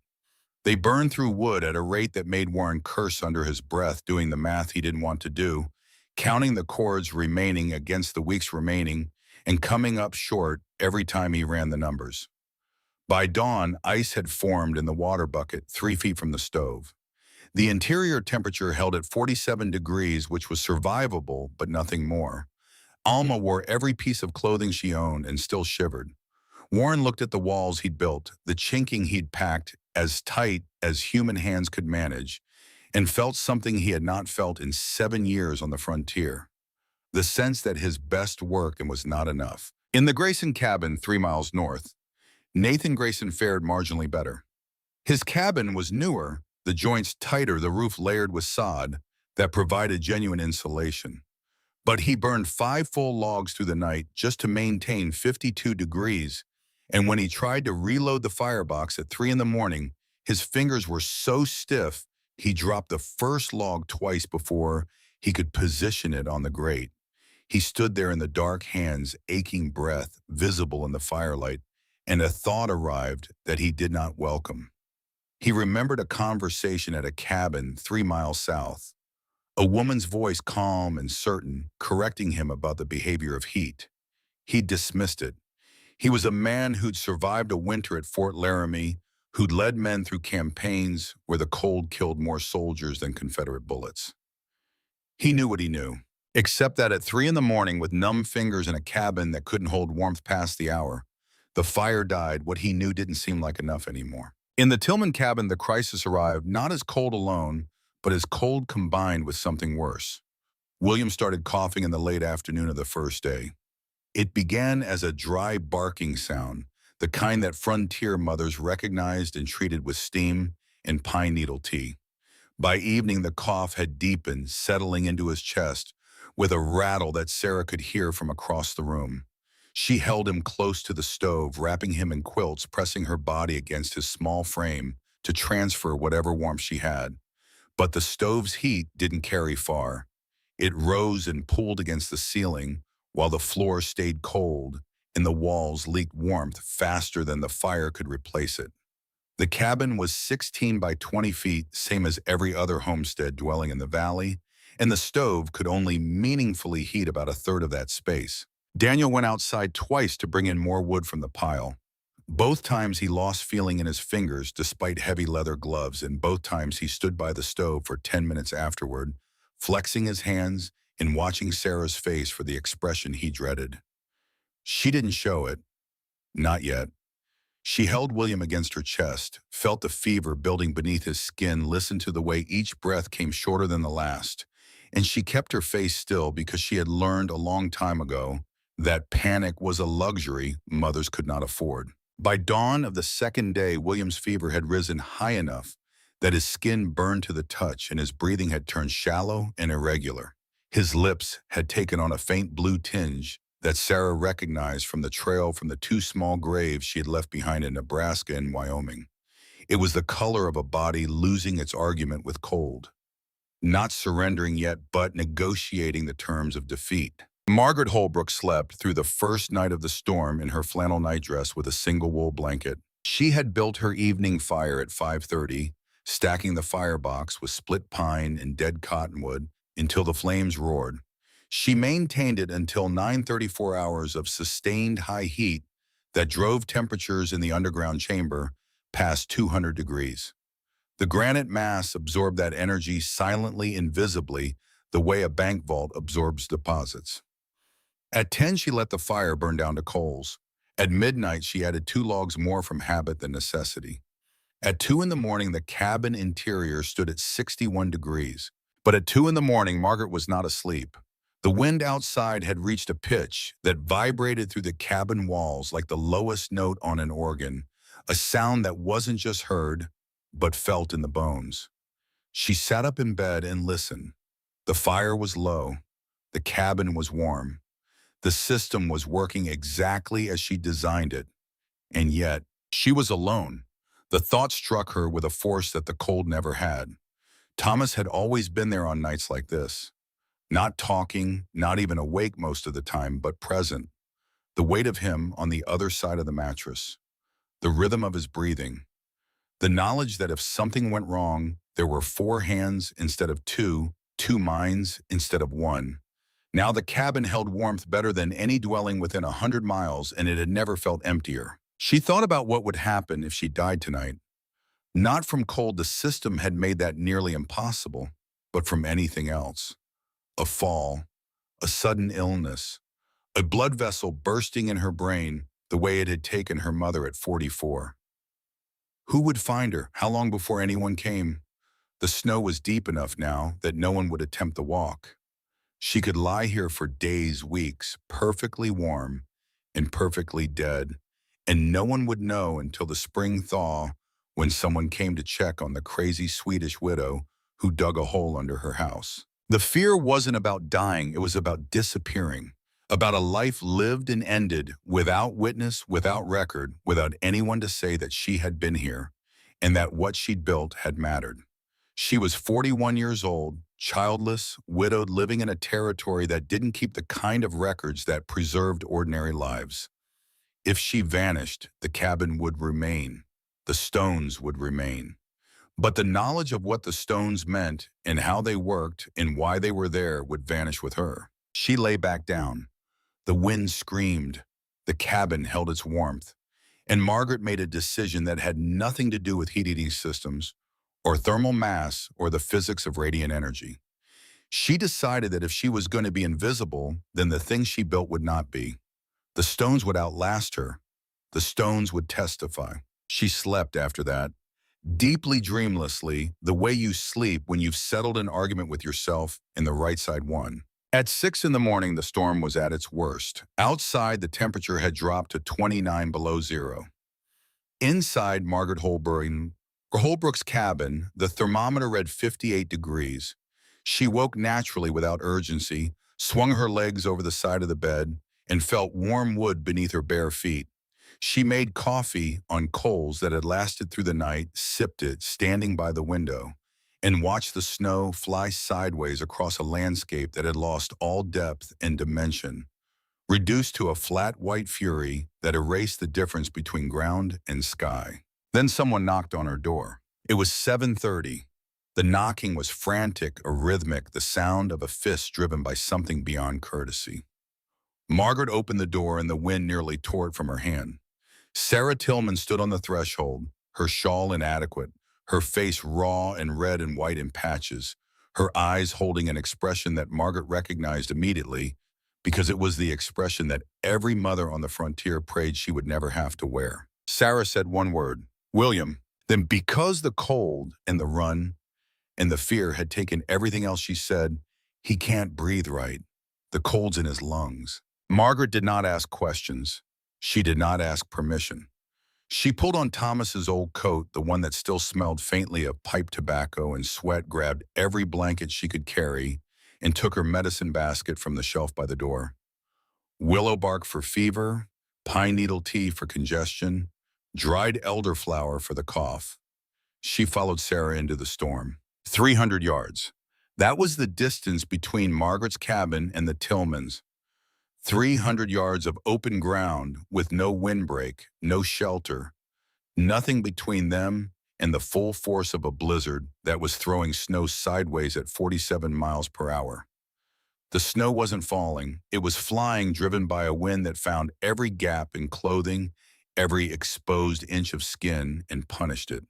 S1: They burned through wood at a rate that made Warren curse under his breath, doing the math he didn't want to do, counting the cords remaining against the weeks remaining, and coming up short every time he ran the numbers. By dawn, ice had formed in the water bucket 3 feet from the stove. The interior temperature held at 47 degrees, which was survivable, but nothing more. Alma wore every piece of clothing she owned and still shivered. Warren looked at the walls he'd built, the chinking he'd packed as tight as human hands could manage, and felt something he had not felt in 7 years on the frontier. The sense that his best work and was not enough. In the Grayson cabin 3 miles north, Nathan Grayson fared marginally better. His cabin was newer, the joints tighter, the roof layered with sod that provided genuine insulation. But he burned 5 full logs through the night just to maintain 52 degrees, and when he tried to reload the firebox at 3 in the morning, his fingers were so stiff he dropped the first log twice before he could position it on the grate. He stood there in the dark, hands, aching breath, visible in the firelight, and a thought arrived that he did not welcome. He remembered a conversation at a cabin 3 miles south. A woman's voice, calm and certain, correcting him about the behavior of heat. He dismissed it. He was a man who'd survived a winter at Fort Laramie, who'd led men through campaigns where the cold killed more soldiers than Confederate bullets. He knew what he knew, except that at 3 in the morning, with numb fingers in a cabin that couldn't hold warmth past the hour, the fire died. What he knew didn't seem like enough anymore. In the Tillman cabin, the crisis arrived not as cold alone, but as cold combined with something worse. William started coughing in the late afternoon of the first day. It began as a dry barking sound, the kind that frontier mothers recognized and treated with steam and pine needle tea. By evening, the cough had deepened, settling into his chest with a rattle that Sarah could hear from across the room. She held him close to the stove, wrapping him in quilts, pressing her body against his small frame to transfer whatever warmth she had. But the stove's heat didn't carry far. It rose and pulled against the ceiling, while the floor stayed cold and the walls leaked warmth faster than the fire could replace it. The cabin was 16 by 20 feet, same as every other homestead dwelling in the valley, and the stove could only meaningfully heat about a third of that space. Daniel went outside twice to bring in more wood from the pile. Both times he lost feeling in his fingers despite heavy leather gloves, and both times he stood by the stove for 10 minutes afterward, flexing his hands and watching Sarah's face for the expression he dreaded. She didn't show it. Not yet. She held William against her chest, felt the fever building beneath his skin, listened to the way each breath came shorter than the last, and she kept her face still because she had learned a long time ago that panic was a luxury mothers could not afford. By dawn of the second day, William's fever had risen high enough that his skin burned to the touch and his breathing had turned shallow and irregular. His lips had taken on a faint blue tinge that Sarah recognized from the trail from the two small graves she had left behind in Nebraska and Wyoming. It was the color of a body losing its argument with cold, not surrendering yet, but negotiating the terms of defeat. Margaret Holbrook slept through the first night of the storm in her flannel nightdress with a single wool blanket. She had built her evening fire at 5:30, stacking the firebox with split pine and dead cottonwood until the flames roared. She maintained it until 9:34 hours of sustained high heat that drove temperatures in the underground chamber past 200 degrees. The granite mass absorbed that energy silently, invisibly, the way a bank vault absorbs deposits. At 10, she let the fire burn down to coals. At midnight, she added 2 logs more from habit than necessity. At 2 in the morning, the cabin interior stood at 61 degrees. But at 2 in the morning, Margaret was not asleep. The wind outside had reached a pitch that vibrated through the cabin walls like the lowest note on an organ, a sound that wasn't just heard, but felt in the bones. She sat up in bed and listened. The fire was low. The cabin was warm. The system was working exactly as she designed it. And yet, she was alone. The thought struck her with a force that the cold never had. Thomas had always been there on nights like this. Not talking, not even awake most of the time, but present. The weight of him on the other side of the mattress. The rhythm of his breathing. The knowledge that if something went wrong, there were 4 hands instead of 2, 2 minds instead of 1. Now the cabin held warmth better than any dwelling within 100 miles, and it had never felt emptier. She thought about what would happen if she died tonight. Not from cold, the system had made that nearly impossible, but from anything else. A fall, a sudden illness, a blood vessel bursting in her brain the way it had taken her mother at 44. Who would find her? How long before anyone came? The snow was deep enough now that no one would attempt the walk. She could lie here for days, weeks, perfectly warm and perfectly dead, and no one would know until the spring thaw when someone came to check on the crazy Swedish widow who dug a hole under her house. The fear wasn't about dying, it was about disappearing, about a life lived and ended without witness, without record, without anyone to say that she had been here and that what she'd built had mattered. She was 41 years old, childless, widowed, living in a territory that didn't keep the kind of records that preserved ordinary lives. If she vanished, the cabin would remain. The stones would remain. But the knowledge of what the stones meant and how they worked and why they were there would vanish with her. She lay back down. The wind screamed. The cabin held its warmth. And Margaret made a decision that had nothing to do with heating systems or thermal mass or the physics of radiant energy. She decided that if she was going to be invisible, then the thing she built would not be. The stones would outlast her. The stones would testify. She slept after that, deeply dreamlessly, the way you sleep when you've settled an argument with yourself and the right side won. At 6 in the morning, the storm was at its worst. Outside, the temperature had dropped to 29 below zero. Inside Holbrook's cabin, the thermometer read 58 degrees. She woke naturally without urgency, swung her legs over the side of the bed, and felt warm wood beneath her bare feet. She made coffee on coals that had lasted through the night, sipped it, standing by the window, and watched the snow fly sideways across a landscape that had lost all depth and dimension, reduced to a flat white fury that erased the difference between ground and sky. Then someone knocked on her door. It was 7:30. The knocking was frantic, rhythmic, the sound of a fist driven by something beyond courtesy. Margaret opened the door and the wind nearly tore it from her hand. Sarah Tillman stood on the threshold, her shawl inadequate, her face raw and red and white in patches, her eyes holding an expression that Margaret recognized immediately because it was the expression that every mother on the frontier prayed she would never have to wear. Sarah said one word, "William." Then because the cold and the run and the fear had taken everything else she said, "He can't breathe right. The cold's in his lungs." Margaret did not ask questions. She did not ask permission. She pulled on Thomas's old coat, the one that still smelled faintly of pipe tobacco and sweat, grabbed every blanket she could carry, and took her medicine basket from the shelf by the door. Willow bark for fever, pine needle tea for congestion, dried elderflower for the cough. She followed Sarah into the storm. 300 yards. That was the distance between Margaret's cabin and the Tillmans. 300 yards of open ground with no windbreak, no shelter, nothing between them and the full force of a blizzard that was throwing snow sideways at 47 miles per hour. The snow wasn't falling, it was flying, driven by a wind that found every gap in clothing, every exposed inch of skin, and punished it.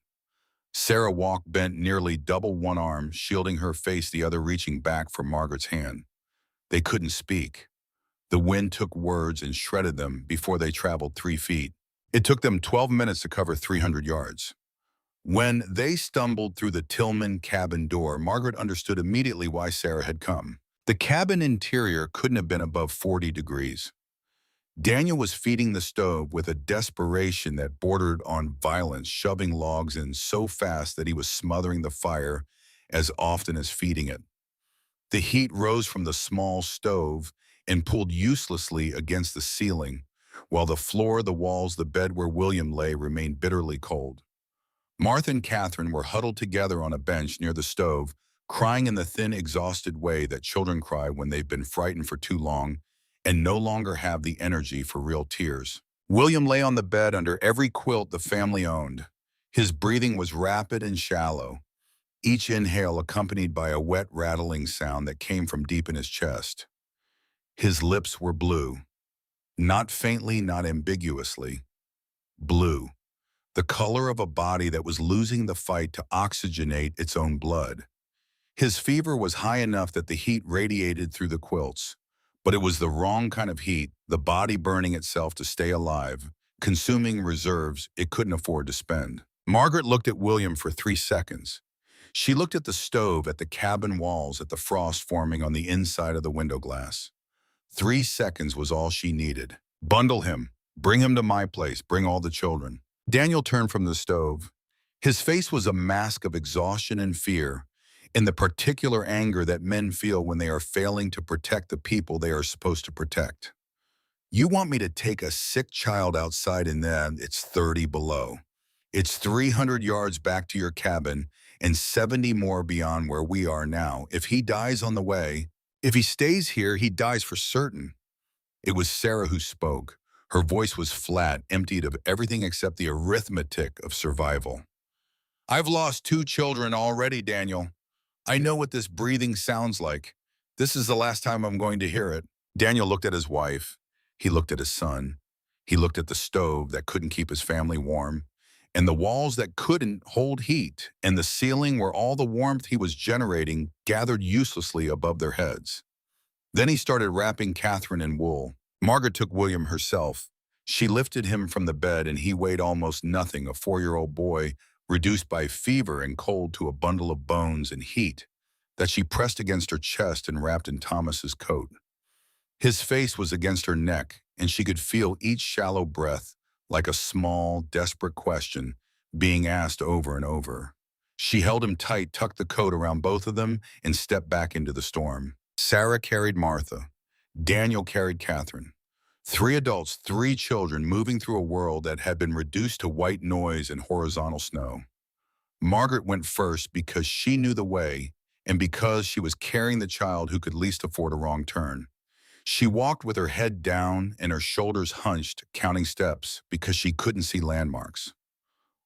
S1: Sarah walked bent nearly double, one arm shielding her face, the other reaching back for Margaret's hand. They couldn't speak. The wind took words and shredded them before they traveled 3 feet. It took them 12 minutes to cover 300 yards. When they stumbled through the Tillman cabin door, Margaret understood immediately why Sarah had come. The cabin interior couldn't have been above 40 degrees. Daniel was feeding the stove with a desperation that bordered on violence, shoving logs in so fast that he was smothering the fire as often as feeding it. The heat rose from the small stove and pulled uselessly against the ceiling, while the floor, the walls, the bed where William lay remained bitterly cold. Martha and Catherine were huddled together on a bench near the stove, crying in the thin, exhausted way that children cry when they've been frightened for too long and no longer have the energy for real tears. William lay on the bed under every quilt the family owned. His breathing was rapid and shallow, each inhale accompanied by a wet, rattling sound that came from deep in his chest. His lips were blue, not faintly, not ambiguously. Blue, the color of a body that was losing the fight to oxygenate its own blood. His fever was high enough that the heat radiated through the quilts, but it was the wrong kind of heat, the body burning itself to stay alive, consuming reserves it couldn't afford to spend. Margaret looked at William for 3 seconds. She looked at the stove, at the cabin walls, at the frost forming on the inside of the window glass. 3 seconds was all she needed. "Bundle him. Bring him to my place. Bring all the children." Daniel turned from the stove. His face was a mask of exhaustion and fear, in the particular anger that men feel when they are failing to protect the people they are supposed to protect. "You want me to take a sick child outside and then it's 30 below. It's 300 yards back to your cabin and 70 more beyond where we are now. If he dies on the way, if he stays here, he dies for certain." It was Sarah who spoke. Her voice was flat, emptied of everything except the arithmetic of survival. "I've lost 2 children already, Daniel. I know what this breathing sounds like. This is the last time I'm going to hear it." Daniel looked at his wife. He looked at his son. He looked at the stove that couldn't keep his family warm, and the walls that couldn't hold heat, and the ceiling where all the warmth he was generating gathered uselessly above their heads. Then he started wrapping Catherine in wool. Margaret took William herself. She lifted him from the bed, and he weighed almost nothing, a 4-year-old boy reduced by fever and cold to a bundle of bones and heat that she pressed against her chest and wrapped in Thomas's coat. His face was against her neck, and she could feel each shallow breath like a small, desperate question being asked over and over. She held him tight, tucked the coat around both of them, and stepped back into the storm. Sarah carried Martha. Daniel carried Catherine. 3 adults, 3 children moving through a world that had been reduced to white noise and horizontal snow. Margaret went first because she knew the way and because she was carrying the child who could least afford a wrong turn. She walked with her head down and her shoulders hunched, counting steps because she couldn't see landmarks.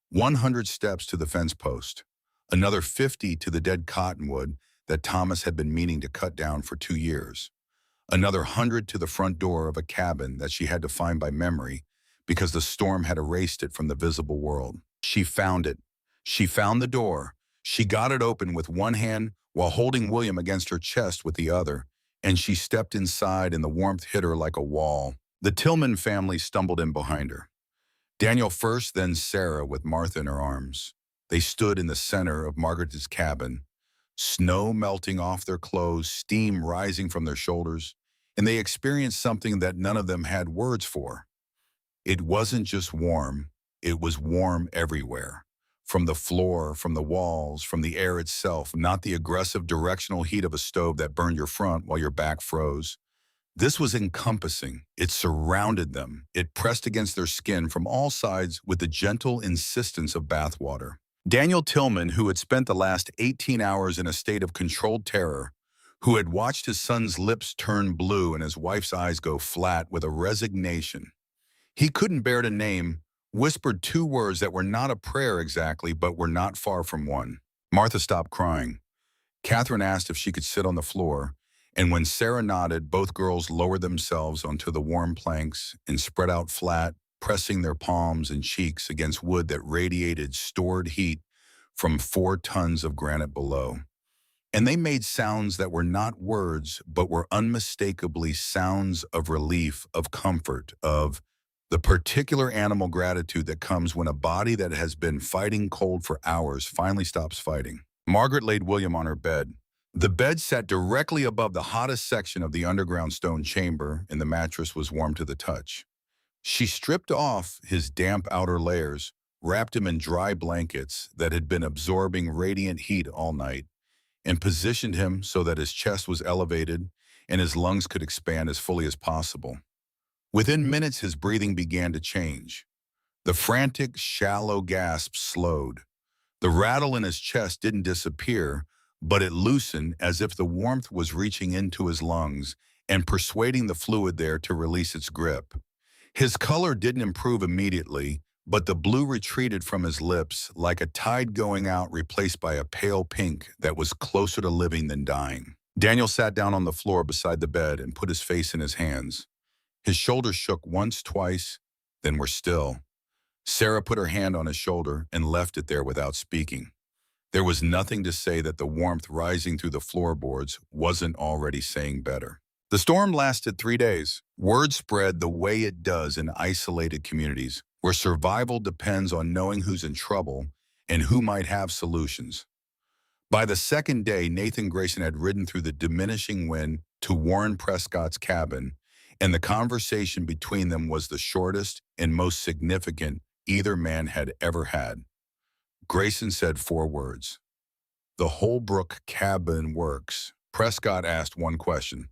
S1: 100 steps to the fence post, another 50 to the dead cottonwood that Thomas had been meaning to cut down for 2 years. Another 100 to the front door of a cabin that she had to find by memory because the storm had erased it from the visible world. She found it. She found the door. She got it open with one hand while holding William against her chest with the other, and she stepped inside and the warmth hit her like a wall. The Tillman family stumbled in behind her. Daniel first, then Sarah with Martha in her arms. They stood in the center of Margaret's cabin, snow melting off their clothes, steam rising from their shoulders, and they experienced something that none of them had words for. It wasn't just warm, it was warm everywhere. From the floor, from the walls, from the air itself, not the aggressive directional heat of a stove that burned your front while your back froze. This was encompassing. It surrounded them. It pressed against their skin from all sides with the gentle insistence of bathwater. Daniel Tillman, who had spent the last 18 hours in a state of controlled terror, who had watched his son's lips turn blue and his wife's eyes go flat with a resignation he couldn't bear to name, whispered 2 words that were not a prayer exactly, but were not far from one. Martha stopped crying. Catherine asked if she could sit on the floor, and when Sarah nodded, both girls lowered themselves onto the warm planks and spread out flat, pressing their palms and cheeks against wood that radiated stored heat from 4 tons of granite below. And they made sounds that were not words, but were unmistakably sounds of relief, of comfort, of the particular animal gratitude that comes when a body that has been fighting cold for hours finally stops fighting. Margaret laid William on her bed. The bed sat directly above the hottest section of the underground stone chamber, and the mattress was warm to the touch. She stripped off his damp outer layers, wrapped him in dry blankets that had been absorbing radiant heat all night, and positioned him so that his chest was elevated and his lungs could expand as fully as possible. Within minutes, his breathing began to change. The frantic, shallow gasps slowed. The rattle in his chest didn't disappear, but it loosened as if the warmth was reaching into his lungs and persuading the fluid there to release its grip. His color didn't improve immediately, but the blue retreated from his lips like a tide going out replaced by a pale pink that was closer to living than dying. Daniel sat down on the floor beside the bed and put his face in his hands. His shoulders shook once, twice, then were still. Sarah put her hand on his shoulder and left it there without speaking. There was nothing to say that the warmth rising through the floorboards wasn't already saying better. The storm lasted 3 days. Word spread the way it does in isolated communities, where survival depends on knowing who's in trouble and who might have solutions. By the 2nd day, Nathan Grayson had ridden through the diminishing wind to Warren Prescott's cabin, and the conversation between them was the shortest and most significant either man had ever had. Grayson said 4 words. "The Holbrook cabin works." Prescott asked one question.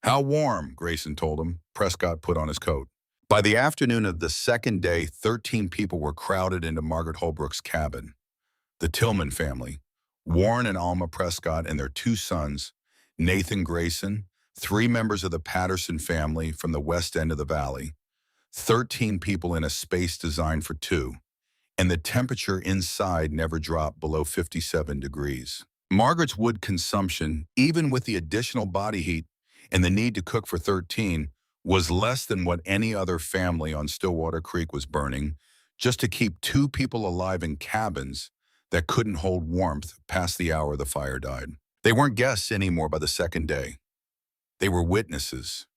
S1: "How warm?" Grayson told him. Prescott put on his coat. By the afternoon of the 2nd day, 13 people were crowded into Margaret Holbrook's cabin. The Tillman family, Warren and Alma Prescott and their 2 sons, Nathan Grayson, 3 members of the Patterson family from the west end of the valley, 13 people in a space designed for 2, and the temperature inside never dropped below 57 degrees. Margaret's wood consumption, even with the additional body heat and the need to cook for 13, was less than what any other family on Stillwater Creek was burning just to keep two people alive in cabins that couldn't hold warmth past the hour the fire died. They weren't guests anymore by the second day. They were witnesses.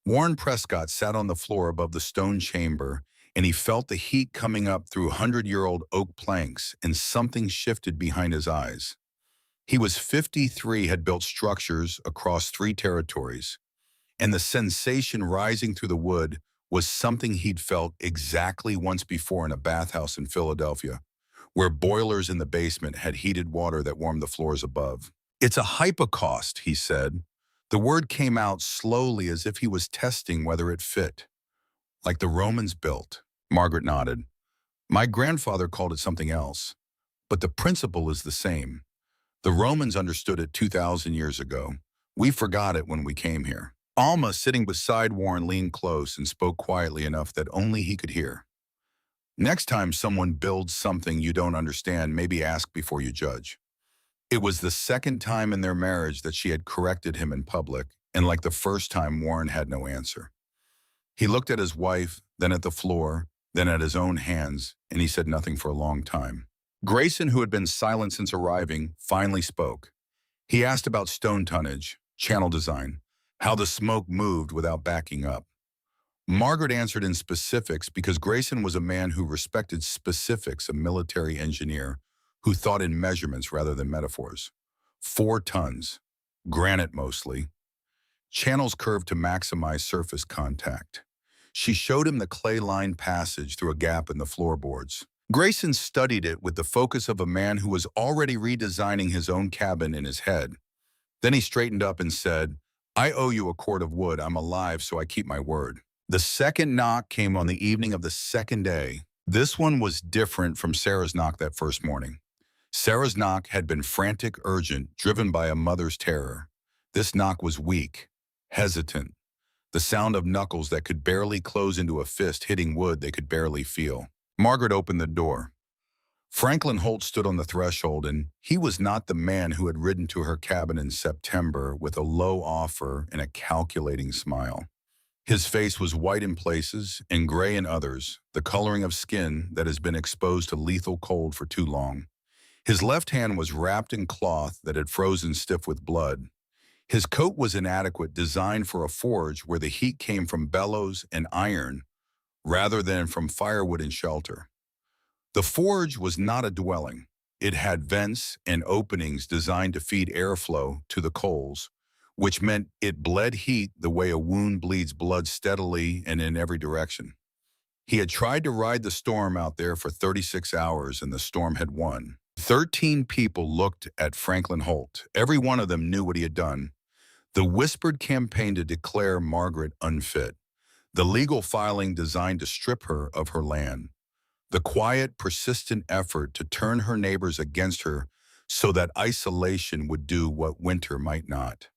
S1: Warren Prescott sat on the floor above the stone chamber, and he felt the heat coming up through 100-year-old oak planks, and something shifted behind his eyes. He was 53, had built structures across 3 territories, and the sensation rising through the wood was something he'd felt exactly once before in a bathhouse in Philadelphia, where boilers in the basement had heated water that warmed the floors above. "It's a hypocaust," he said. The word came out slowly as if he was testing whether it fit. "Like the Romans built." Margaret nodded. "My grandfather called it something else, but the principle is the same. The Romans understood it 2,000 years ago. We forgot it when we came here." Alma, sitting beside Warren, leaned close and spoke quietly enough that only he could hear. "Next time someone builds something you don't understand, maybe ask before you judge." It was the second time in their marriage that she had corrected him in public, and like the first time, Warren had no answer. He looked at his wife, then at the floor, then at his own hands, and he said nothing for a long time. Grayson, who had been silent since arriving, finally spoke. He asked about stone tonnage, channel design, how the smoke moved without backing up. Margaret answered in specifics because Grayson was a man who respected specifics, a military engineer who thought in measurements rather than metaphors. 4 tons, granite mostly. Channels curved to maximize surface contact. She showed him the clay-lined passage through a gap in the floorboards. Grayson studied it with the focus of a man who was already redesigning his own cabin in his head. Then he straightened up and said, "I owe you a cord of wood. I'm alive, so I keep my word." The second knock came on the evening of the second day. This one was different from Sarah's knock that first morning. Sarah's knock had been frantic, urgent, driven by a mother's terror. This knock was weak, hesitant, the sound of knuckles that could barely close into a fist hitting wood they could barely feel. Margaret opened the door. Franklin Holt stood on the threshold, and he was not the man who had ridden to her cabin in September with a low offer and a calculating smile. His face was white in places and gray in others, the coloring of skin that has been exposed to lethal cold for too long. His left hand was wrapped in cloth that had frozen stiff with blood. His coat was inadequate, designed for a forge where the heat came from bellows and iron rather than from firewood and shelter. The forge was not a dwelling. It had vents and openings designed to feed airflow to the coals, which meant it bled heat the way a wound bleeds blood steadily and in every direction. He had tried to ride the storm out there for 36 hours, and the storm had won. 13 people looked at Franklin Holt. Every one of them knew what he had done. The whispered campaign to declare Margaret unfit. The legal filing designed to strip her of her land. The quiet, persistent effort to turn her neighbors against her so that isolation would do what winter might not.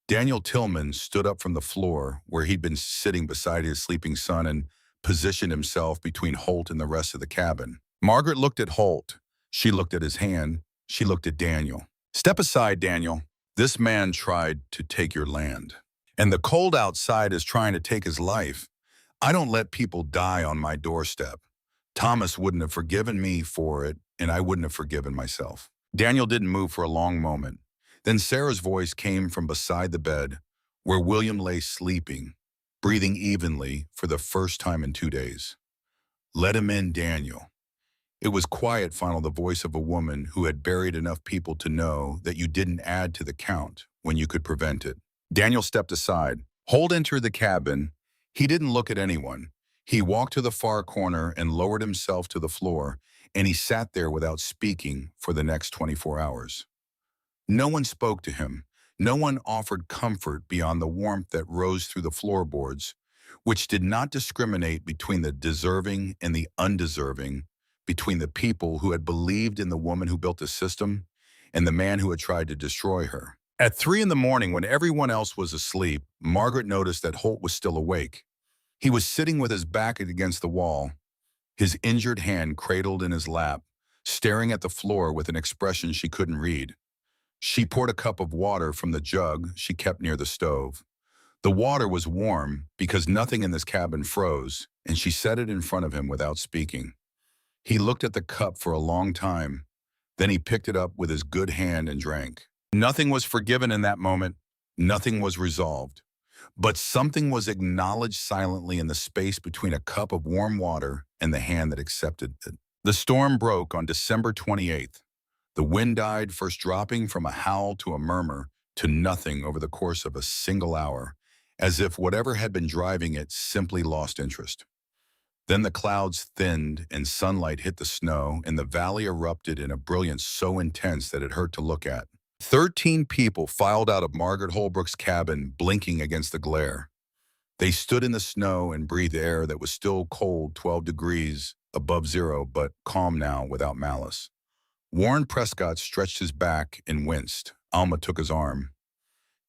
S1: Daniel Tillman stood up from the floor where he'd been sitting beside his sleeping son and positioned himself between Holt and the rest of the cabin. Margaret looked at Holt. She looked at his hand. She looked at Daniel. "Step aside, Daniel. This man tried to take your land. And the cold outside is trying to take his life. I don't let people die on my doorstep. Thomas wouldn't have forgiven me for it, and I wouldn't have forgiven myself." Daniel didn't move for a long moment. Then Sarah's voice came from beside the bed, where William lay sleeping, breathing evenly for the first time in 2 days. "Let him in, Daniel." It was quiet, finally, the voice of a woman who had buried enough people to know that you didn't add to the count when you could prevent it. Daniel stepped aside. Holt entered the cabin. He didn't look at anyone. He walked to the far corner and lowered himself to the floor, and he sat there without speaking for the next 24 hours. No one spoke to him. No one offered comfort beyond the warmth that rose through the floorboards, which did not discriminate between the deserving and the undeserving, between the people who had believed in the woman who built the system and the man who had tried to destroy her. At 3 in the morning, when everyone else was asleep, Margaret noticed that Holt was still awake. He was sitting with his back against the wall, his injured hand cradled in his lap, staring at the floor with an expression she couldn't read. She poured a cup of water from the jug she kept near the stove. The water was warm because nothing in this cabin froze, and she set it in front of him without speaking. He looked at the cup for a long time. Then he picked it up with his good hand and drank. Nothing was forgiven in that moment. Nothing was resolved. But something was acknowledged silently in the space between a cup of warm water and the hand that accepted it. The storm broke on December 28th. The wind died, first dropping from a howl to a murmur to nothing over the course of a single hour, as if whatever had been driving it simply lost interest. Then the clouds thinned and sunlight hit the snow, and the valley erupted in a brilliance so intense that it hurt to look at. 13 people filed out of Margaret Holbrook's cabin, blinking against the glare. They stood in the snow and breathed air that was still cold, 12 degrees above zero, but calm now without malice. Warren Prescott stretched his back and winced. Alma took his arm.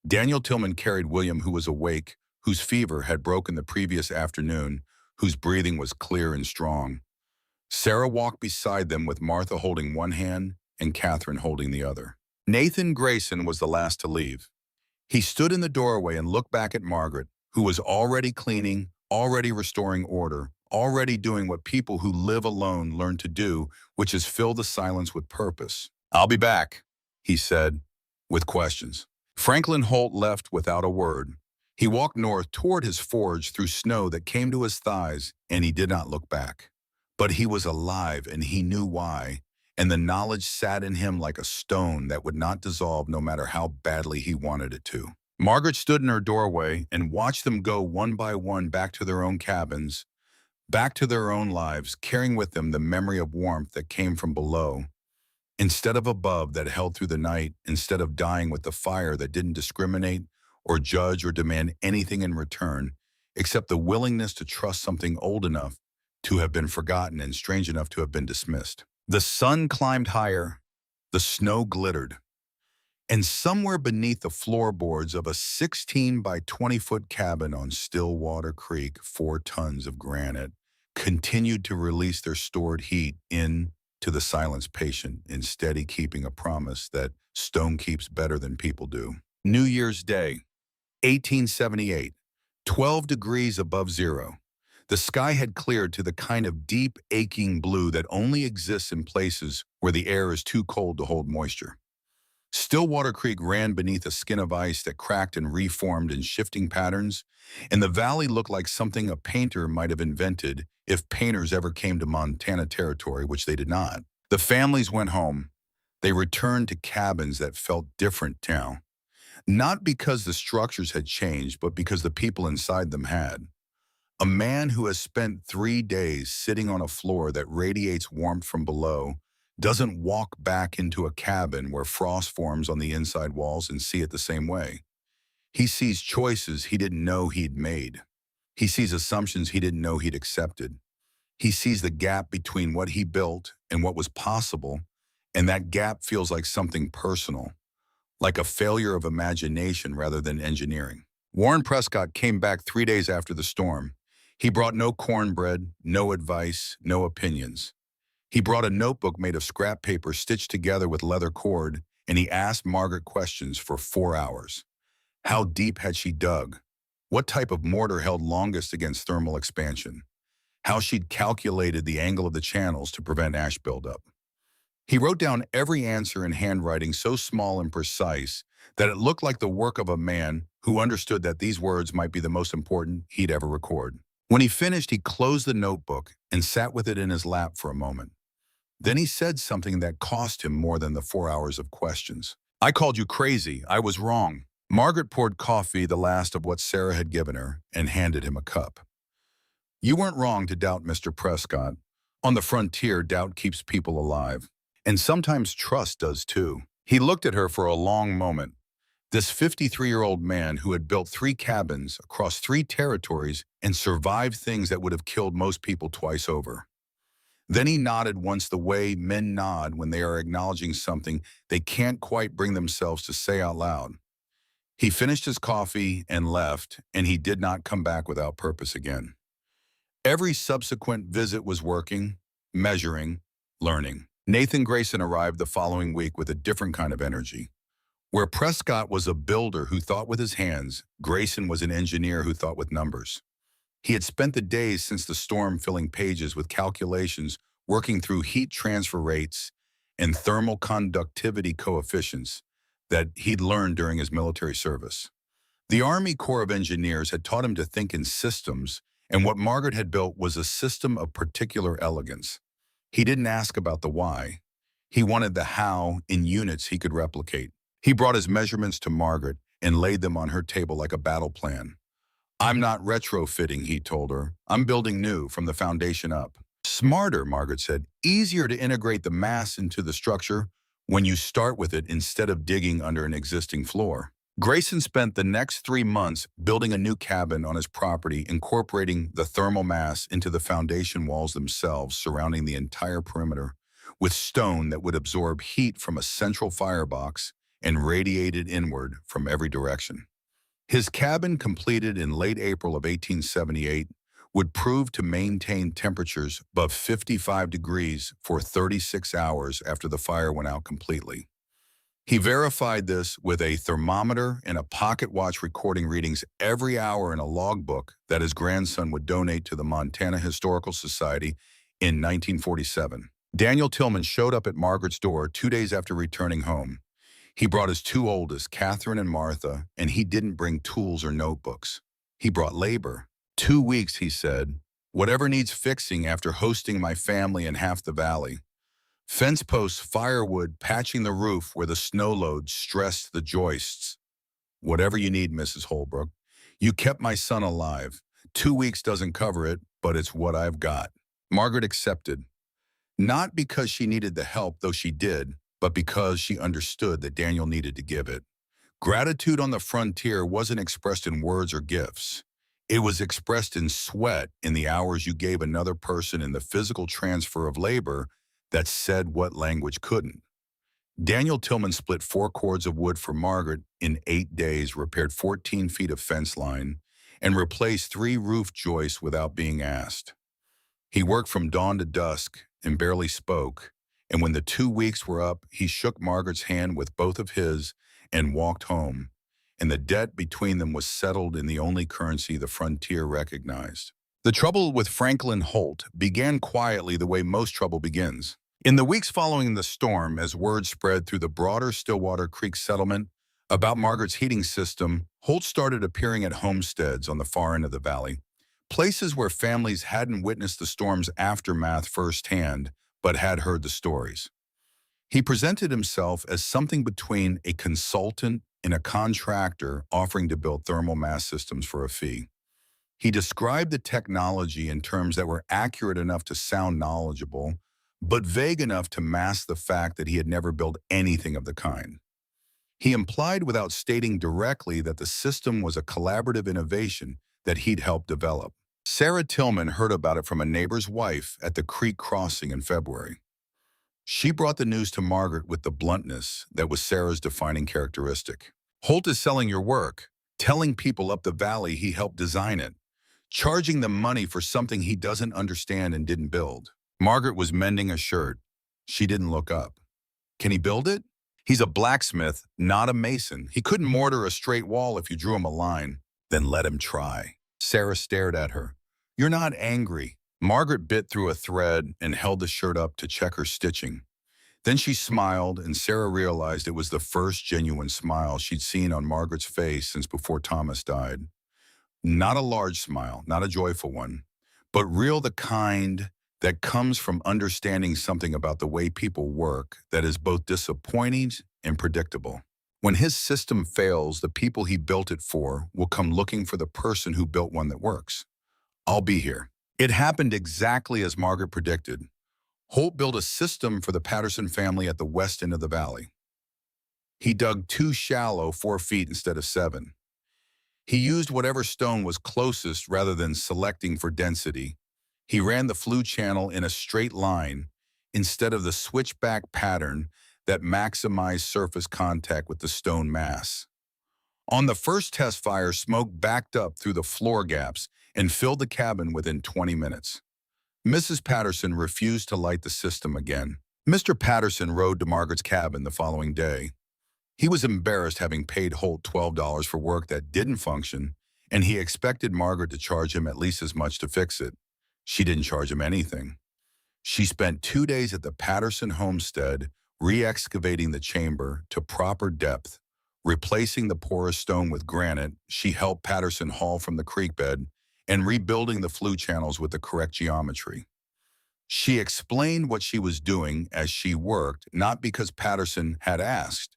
S1: Daniel Tillman carried William, who was awake, whose fever had broken the previous afternoon, whose breathing was clear and strong. Sarah walked beside them with Martha holding one hand and Catherine holding the other. Nathan Grayson was the last to leave. He stood in the doorway and looked back at Margaret, who was already cleaning, already restoring order, already doing what people who live alone learn to do, which is fill the silence with purpose. "I'll be back," he said, with questions. Franklin Holt left without a word. He walked north toward his forge through snow that came to his thighs, and he did not look back. But he was alive, and he knew why, and the knowledge sat in him like a stone that would not dissolve no matter how badly he wanted it to. Margaret stood in her doorway and watched them go one by one back to their own cabins, back to their own lives, carrying with them the memory of warmth that came from below, instead of above, that held through the night, instead of dying with the fire that didn't discriminate or judge or demand anything in return, except the willingness to trust something old enough to have been forgotten and strange enough to have been dismissed. The sun climbed higher, the snow glittered, and somewhere beneath the floorboards of a 16 by 20-foot cabin on Stillwater Creek, 4 tons of granite continued to release their stored heat into the silence patient, in steady keeping a promise that stone keeps better than people do. New Year's Day, 1878, 12 degrees above zero. The sky had cleared to the kind of deep, aching blue that only exists in places where the air is too cold to hold moisture. Stillwater Creek ran beneath a skin of ice that cracked and reformed in shifting patterns, and the valley looked like something a painter might have invented if painters ever came to Montana territory, which they did not. The families went home. They returned to cabins that felt different now, not because the structures had changed, but because the people inside them had. A man who has spent 3 days sitting on a floor that radiates warmth from below doesn't walk back into a cabin where frost forms on the inside walls and see it the same way. He sees choices he didn't know he'd made. He sees assumptions he didn't know he'd accepted. He sees the gap between what he built and what was possible, and that gap feels like something personal, like a failure of imagination rather than engineering. Warren Prescott came back 3 days after the storm. He brought no cornbread, no advice, no opinions. He brought a notebook made of scrap paper stitched together with leather cord, and he asked Margaret questions for 4 hours. How deep had she dug? What type of mortar held longest against thermal expansion? How she'd calculated the angle of the channels to prevent ash buildup. He wrote down every answer in handwriting so small and precise that it looked like the work of a man who understood that these words might be the most important he'd ever record. When he finished, he closed the notebook and sat with it in his lap for a moment. Then he said something that cost him more than the 4 hours of questions. "I called you crazy. I was wrong." Margaret poured coffee, the last of what Sarah had given her, and handed him a cup. "You weren't wrong to doubt, Mr. Prescott. On the frontier, doubt keeps people alive. And sometimes trust does too." He looked at her for a long moment. This 53-year-old man who had built 3 cabins across 3 territories and survived things that would have killed most people twice over. Then he nodded once, the way men nod when they are acknowledging something they can't quite bring themselves to say out loud. He finished his coffee and left, and he did not come back without purpose again. Every subsequent visit was working, measuring, learning. Nathan Grayson arrived the following week with a different kind of energy. Where Prescott was a builder who thought with his hands, Grayson was an engineer who thought with numbers. He had spent the days since the storm filling pages with calculations, working through heat transfer rates and thermal conductivity coefficients that he'd learned during his military service. The Army Corps of Engineers had taught him to think in systems, and what Margaret had built was a system of particular elegance. He didn't ask about the why. He wanted the how in units he could replicate. He brought his measurements to Margaret and laid them on her table like a battle plan. "I'm not retrofitting," he told her. "I'm building new from the foundation up." "Smarter," Margaret said. "Easier to integrate the mass into the structure when you start with it instead of digging under an existing floor." Grayson spent the next 3 months building a new cabin on his property, incorporating the thermal mass into the foundation walls themselves, surrounding the entire perimeter with stone that would absorb heat from a central firebox and radiate it inward from every direction. His cabin, completed in late April of 1878, would prove to maintain temperatures above 55 degrees for 36 hours after the fire went out completely. He verified this with a thermometer and a pocket watch recording readings every hour in a logbook that his grandson would donate to the Montana Historical Society in 1947. Daniel Tillman showed up at Margaret's door 2 days after returning home. He brought his two oldest, Catherine and Martha, and he didn't bring tools or notebooks. He brought labor. 2 weeks, he said. Whatever needs fixing after hosting my family in half the valley. Fence posts, firewood, patching the roof where the snow load stressed the joists. Whatever you need, Mrs. Holbrook. You kept my son alive. 2 weeks doesn't cover it, but it's what I've got. Margaret accepted. Not because she needed the help, though she did, but because she understood that Daniel needed to give it. Gratitude on the frontier wasn't expressed in words or gifts. It was expressed in sweat, in the hours you gave another person, in the physical transfer of labor that said what language couldn't. Daniel Tillman split 4 cords of wood for Margaret in 8 days, repaired 14 feet of fence line, and replaced 3 roof joists without being asked. He worked from dawn to dusk and barely spoke, and when the 2 weeks were up, he shook Margaret's hand with both of his and walked home, and the debt between them was settled in the only currency the frontier recognized. The trouble with Franklin Holt began quietly, the way most trouble begins. In the weeks following the storm, as word spread through the broader Stillwater Creek settlement about Margaret's heating system, Holt started appearing at homesteads on the far end of the valley, places where families hadn't witnessed the storm's aftermath firsthand, but had heard the stories. He presented himself as something between a consultant and a contractor offering to build thermal mass systems for a fee. He described the technology in terms that were accurate enough to sound knowledgeable, but vague enough to mask the fact that he had never built anything of the kind. He implied without stating directly that the system was a collaborative innovation that he'd helped develop. Sarah Tillman heard about it from a neighbor's wife at the creek crossing in February. She brought the news to Margaret with the bluntness that was Sarah's defining characteristic. "Holt is selling your work, telling people up the valley he helped design it, charging them money for something he doesn't understand and didn't build." Margaret was mending a shirt. She didn't look up. "Can he build it?" "He's a blacksmith, not a mason. He couldn't mortar a straight wall if you drew him a line." "Then let him try." Sarah stared at her. "You're not angry." Margaret bit through a thread and held the shirt up to check her stitching. Then she smiled, and Sarah realized it was the first genuine smile she'd seen on Margaret's face since before Thomas died. Not a large smile, not a joyful one, but real, the kind that comes from understanding something about the way people work that is both disappointing and predictable. When his system fails, the people he built it for will come looking for the person who built one that works. "I'll be here." It happened exactly as Margaret predicted. Holt built a system for the Patterson family at the west end of the valley. He dug too shallow, 4 feet instead of 7. He used whatever stone was closest rather than selecting for density. He ran the flue channel in a straight line instead of the switchback pattern that maximized surface contact with the stone mass. On the first test fire, smoke backed up through the floor gaps and filled the cabin within 20 minutes. Mrs. Patterson refused to light the system again. Mr. Patterson rode to Margaret's cabin the following day. He was embarrassed having paid Holt $12 for work that didn't function, and he expected Margaret to charge him at least as much to fix it. She didn't charge him anything. She spent 2 days at the Patterson homestead, re-excavating the chamber to proper depth, replacing the porous stone with granite she helped Patterson haul from the creek bed, and rebuilding the flue channels with the correct geometry. She explained what she was doing as she worked, not because Patterson had asked,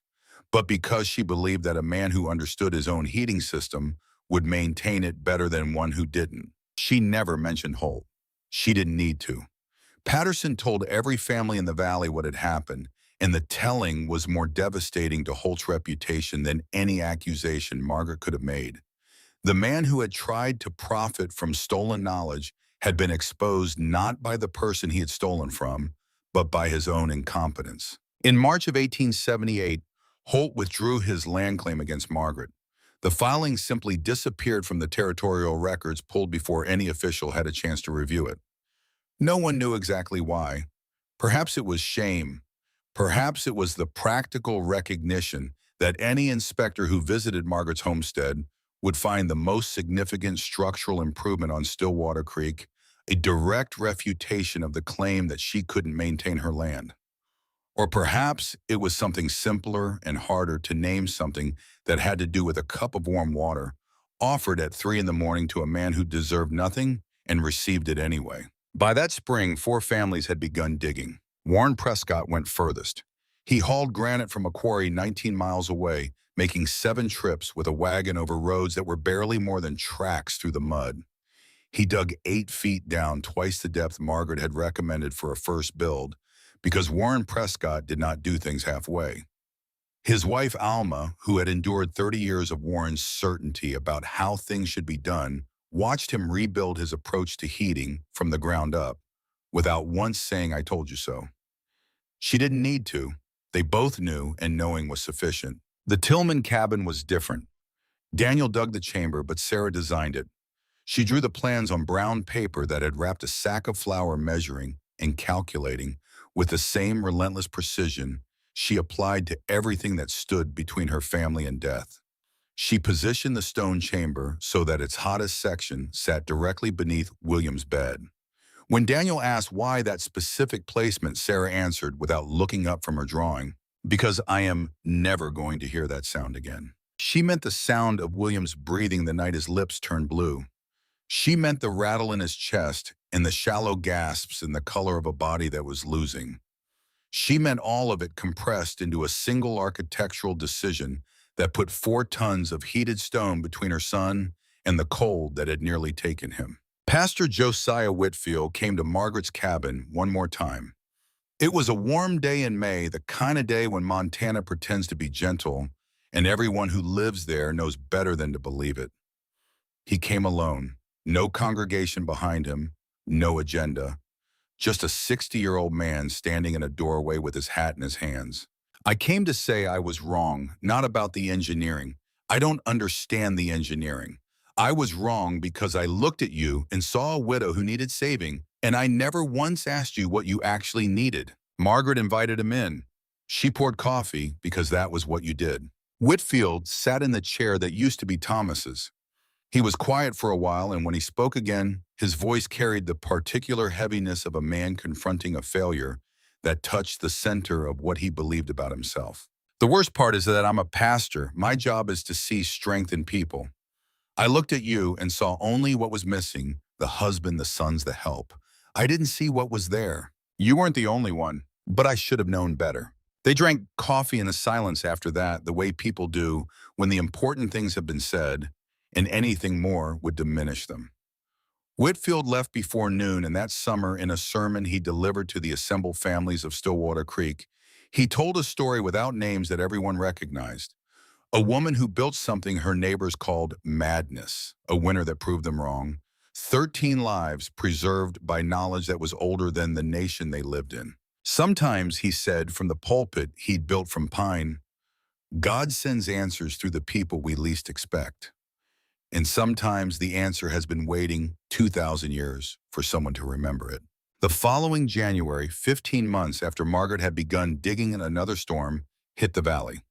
S1: but because she believed that a man who understood his own heating system would maintain it better than one who didn't. She never mentioned Holt. She didn't need to. Patterson told every family in the valley what had happened, and the telling was more devastating to Holt's reputation than any accusation Margaret could have made. The man who had tried to profit from stolen knowledge had been exposed not by the person he had stolen from, but by his own incompetence. In March of 1878, Holt withdrew his land claim against Margaret. The filing simply disappeared from the territorial records pulled before any official had a chance to review it. No one knew exactly why. Perhaps it was shame. Perhaps it was the practical recognition that any inspector who visited Margaret's homestead would find the most significant structural improvement on Stillwater Creek a direct refutation of the claim that she couldn't maintain her land. Or perhaps it was something simpler and harder to name something that had to do with a cup of warm water offered at 3 in the morning to a man who deserved nothing and received it anyway. By that spring, 4 families had begun digging. Warren Prescott went furthest. He hauled granite from a quarry 19 miles away, making 7 trips with a wagon over roads that were barely more than tracks through the mud. He dug 8 feet down, twice the depth Margaret had recommended for a first build, because Warren Prescott did not do things halfway. His wife Alma, who had endured 30 years of Warren's certainty about how things should be done, watched him rebuild his approach to heating from the ground up, without once saying, "I told you so." She didn't need to. They both knew, and knowing was sufficient. The Tillman cabin was different. Daniel dug the chamber, but Sarah designed it. She drew the plans on brown paper that had wrapped a sack of flour, measuring and calculating with the same relentless precision she applied to everything that stood between her family and death. She positioned the stone chamber so that its hottest section sat directly beneath William's bed. When Daniel asked why that specific placement, Sarah answered without looking up from her drawing, "Because I am never going to hear that sound again." She meant the sound of William's breathing the night his lips turned blue. She meant the rattle in his chest and the shallow gasps in the color of a body that was losing. She meant all of it compressed into a single architectural decision that put 4 tons of heated stone between her son and the cold that had nearly taken him. Pastor Josiah Whitfield came to Margaret's cabin one more time. It was a warm day in May, the kind of day when Montana pretends to be gentle, and everyone who lives there knows better than to believe it. He came alone, no congregation behind him, no agenda. Just a 60-year-old man standing in a doorway with his hat in his hands. "I came to say I was wrong, not about the engineering. I don't understand the engineering. I was wrong because I looked at you and saw a widow who needed saving, and I never once asked you what you actually needed." Margaret invited him in. She poured coffee because that was what you did. Whitfield sat in the chair that used to be Thomas's. He was quiet for a while, and when he spoke again, his voice carried the particular heaviness of a man confronting a failure that touched the center of what he believed about himself. "The worst part is that I'm a pastor. My job is to see strength in people. I looked at you and saw only what was missing, the husband, the sons, the help. I didn't see what was there. You weren't the only one, but I should have known better." They drank coffee in the silence after that, the way people do when the important things have been said, and anything more would diminish them. Whitfield left before noon, and that summer, in a sermon he delivered to the assembled families of Stillwater Creek, he told a story without names that everyone recognized. A woman who built something her neighbors called madness, a winter that proved them wrong. 13 lives preserved by knowledge that was older than the nation they lived in. Sometimes, he said from the pulpit he'd built from pine, "God sends answers through the people we least expect." And sometimes the answer has been waiting 2,000 years for someone to remember it. The following January, 15 months after Margaret had begun digging, in another storm hit the valley.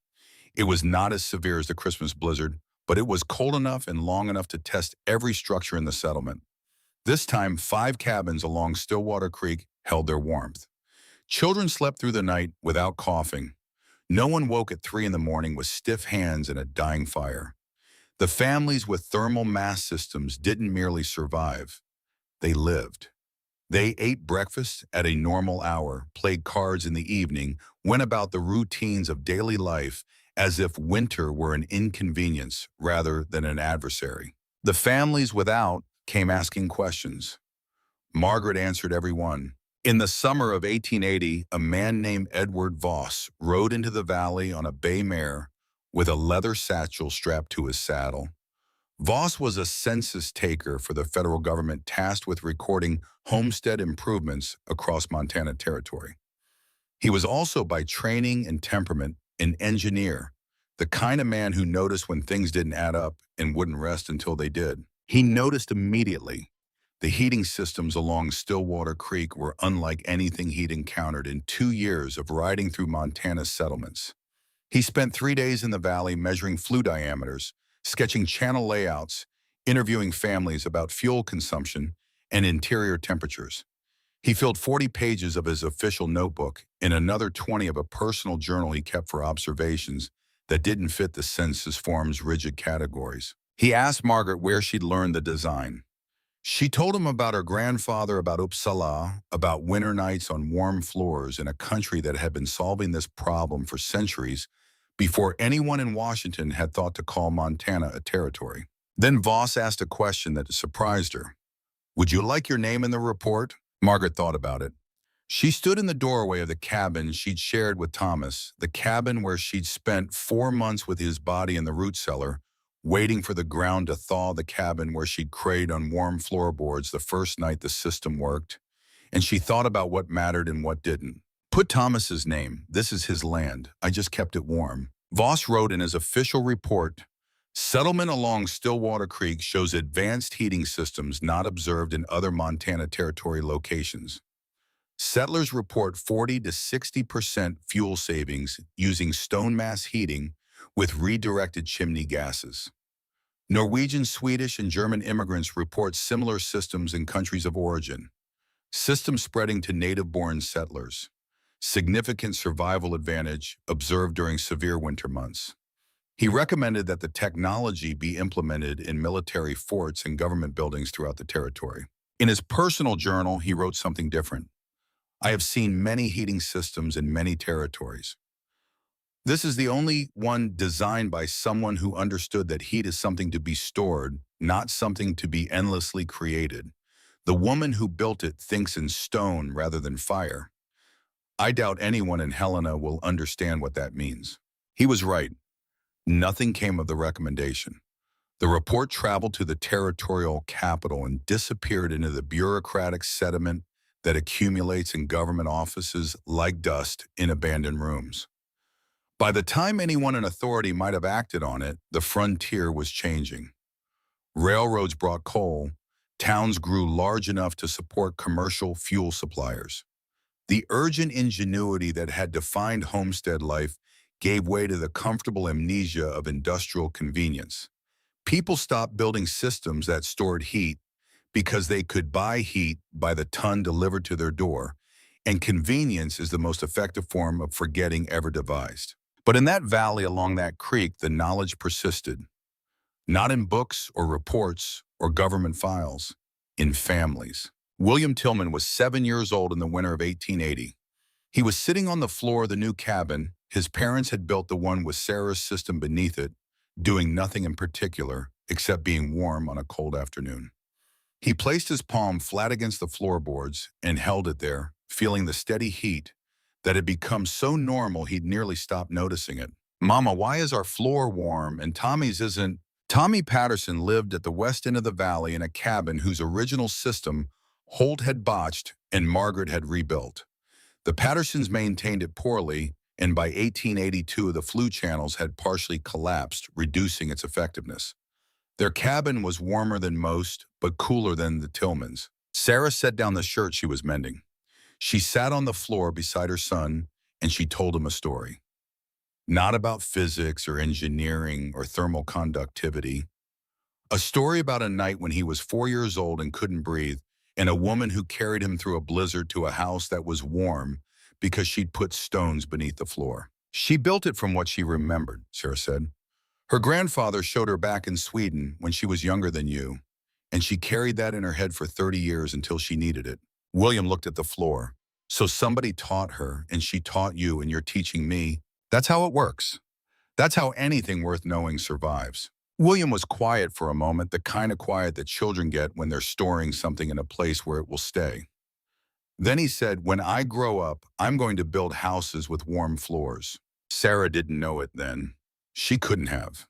S1: It was not as severe as the Christmas blizzard, but it was cold enough and long enough to test every structure in the settlement. This time, 5 cabins along Stillwater Creek held their warmth. Children slept through the night without coughing. No one woke at 3 in the morning with stiff hands and a dying fire. The families with thermal mass systems didn't merely survive, they lived. They ate breakfast at a normal hour, played cards in the evening, went about the routines of daily life as if winter were an inconvenience rather than an adversary. The families without came asking questions. Margaret answered every one. In the summer of 1880, a man named Edward Voss rode into the valley on a bay mare with a leather satchel strapped to his saddle. Voss was a census taker for the federal government tasked with recording homestead improvements across Montana Territory. He was also by training and temperament an engineer, the kind of man who noticed when things didn't add up and wouldn't rest until they did. He noticed immediately. The heating systems along Stillwater Creek were unlike anything he'd encountered in 2 years of riding through Montana's settlements. He spent 3 days in the valley measuring flue diameters, sketching channel layouts, interviewing families about fuel consumption and interior temperatures. He filled 40 pages of his official notebook and another 20 of a personal journal he kept for observations that didn't fit the census form's rigid categories. He asked Margaret where she'd learned the design. She told him about her grandfather, about Uppsala, about winter nights on warm floors in a country that had been solving this problem for centuries before anyone in Washington had thought to call Montana a territory. Then Voss asked a question that surprised her. "Would you like your name in the report?" Margaret thought about it. She stood in the doorway of the cabin she'd shared with Thomas, the cabin where she'd spent 4 months with his body in the root cellar, waiting for the ground to thaw, the cabin where she'd crayed on warm floorboards the first night the system worked, and she thought about what mattered and what didn't. "Put Thomas's name. This is his land. I just kept it warm." Voss wrote in his official report, "Settlement along Stillwater Creek shows advanced heating systems not observed in other Montana Territory locations. Settlers report 40 to 60% fuel savings using stone mass heating with redirected chimney gases. Norwegian, Swedish, and German immigrants report similar systems in countries of origin. Systems spreading to native-born settlers. Significant survival advantage observed during severe winter months." He recommended that the technology be implemented in military forts and government buildings throughout the territory. In his personal journal, he wrote something different. "I have seen many heating systems in many territories. This is the only one designed by someone who understood that heat is something to be stored, not something to be endlessly created. The woman who built it thinks in stone rather than fire. I doubt anyone in Helena will understand what that means." He was right. Nothing came of the recommendation. The report traveled to the territorial capital and disappeared into the bureaucratic sediment that accumulates in government offices like dust in abandoned rooms. By the time anyone in authority might have acted on it, the frontier was changing. Railroads brought coal. Towns grew large enough to support commercial fuel suppliers. The urgent ingenuity that had defined homestead life gave way to the comfortable amnesia of industrial convenience. People stopped building systems that stored heat because they could buy heat by the ton delivered to their door, and convenience is the most effective form of forgetting ever devised. But in that valley along that creek, the knowledge persisted. Not in books or reports or government files, in families. William Tillman was 7 years old in the winter of 1880. He was sitting on the floor of the new cabin. His parents had built the one with Sarah's system beneath it, doing nothing in particular except being warm on a cold afternoon. He placed his palm flat against the floorboards and held it there, feeling the steady heat that had become so normal he'd nearly stopped noticing it. "Mama, why is our floor warm and Tommy's isn't?" Tommy Patterson lived at the west end of the valley in a cabin whose original system Holt had botched and Margaret had rebuilt. The Pattersons maintained it poorly, and by 1882 the flue channels had partially collapsed, reducing its effectiveness. Their cabin was warmer than most, but cooler than the Tillmans. Sarah set down the shirt she was mending. She sat on the floor beside her son, and she told him a story. not about physics or engineering or thermal conductivity. A story about a night when he was 4 years old and couldn't breathe, and a woman who carried him through a blizzard to a house that was warm because she'd put stones beneath the floor. She built it from what she remembered, Sarah said. Her grandfather showed her back in Sweden when she was younger than you, and she carried that in her head for 30 years until she needed it. William looked at the floor. So somebody taught her, and she taught you, and you're teaching me. That's how it works. That's how anything worth knowing survives. William was quiet for a moment, the kind of quiet that children get when they're storing something in a place where it will stay. Then he said, when I grow up, I'm going to build houses with warm floors. Sarah didn't know it then. She couldn't have.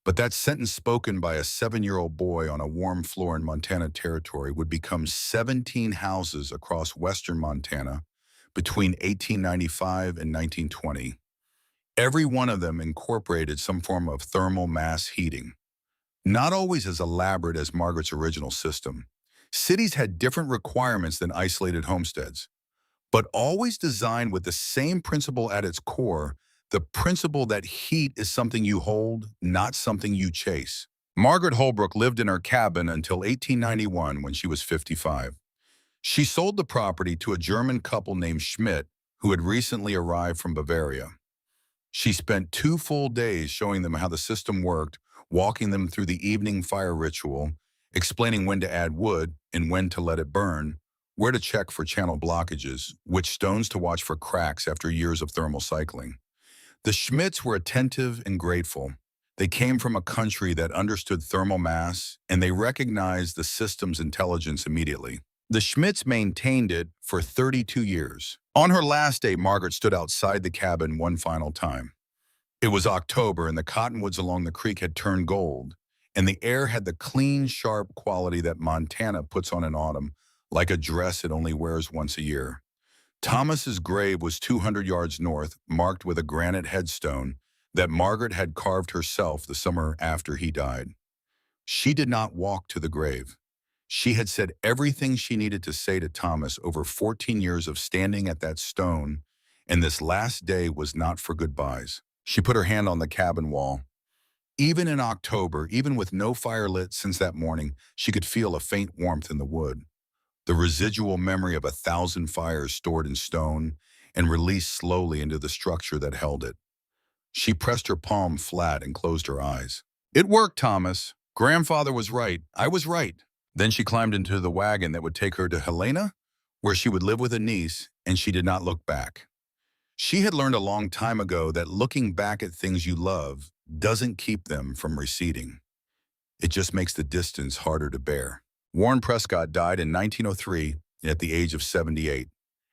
S1: But that sentence spoken by a 7-year-old boy on a warm floor in Montana Territory would become 17 houses across western Montana between 1895 and 1920. Every one of them incorporated some form of thermal mass heating. Not always as elaborate as Margaret's original system. Cities had different requirements than isolated homesteads, but always designed with the same principle at its core, the principle that heat is something you hold, not something you chase. Margaret Holbrook lived in her cabin until 1891 when she was 55. She sold the property to a German couple named Schmidt, who had recently arrived from Bavaria. She spent 2 full days showing them how the system worked, walking them through the evening fire ritual, explaining when to add wood and when to let it burn, where to check for channel blockages, which stones to watch for cracks after years of thermal cycling. The Schmidts were attentive and grateful. They came from a country that understood thermal mass, and they recognized the system's intelligence immediately. The Schmidts maintained it for 32 years. On her last day, Margaret stood outside the cabin one final time. It was October, and the cottonwoods along the creek had turned gold, and the air had the clean, sharp quality that Montana puts on in autumn, like a dress it only wears once a year. Thomas's grave was 200 yards north, marked with a granite headstone that Margaret had carved herself the summer after he died. She did not walk to the grave. She had said everything she needed to say to Thomas over 14 years of standing at that stone, and this last day was not for goodbyes. She put her hand on the cabin wall. Even in October, even with no fire lit since that morning, she could feel a faint warmth in the wood, the residual memory of 1,000 fires stored in stone and released slowly into the structure that held it. She pressed her palm flat and closed her eyes. It worked, Thomas. Grandfather was right. I was right. Then she climbed into the wagon that would take her to Helena, where she would live with a niece, and she did not look back. She had learned a long time ago that looking back at things you love doesn't keep them from receding. It just makes the distance harder to bear. Warren Prescott died in 1903 at the age of 78.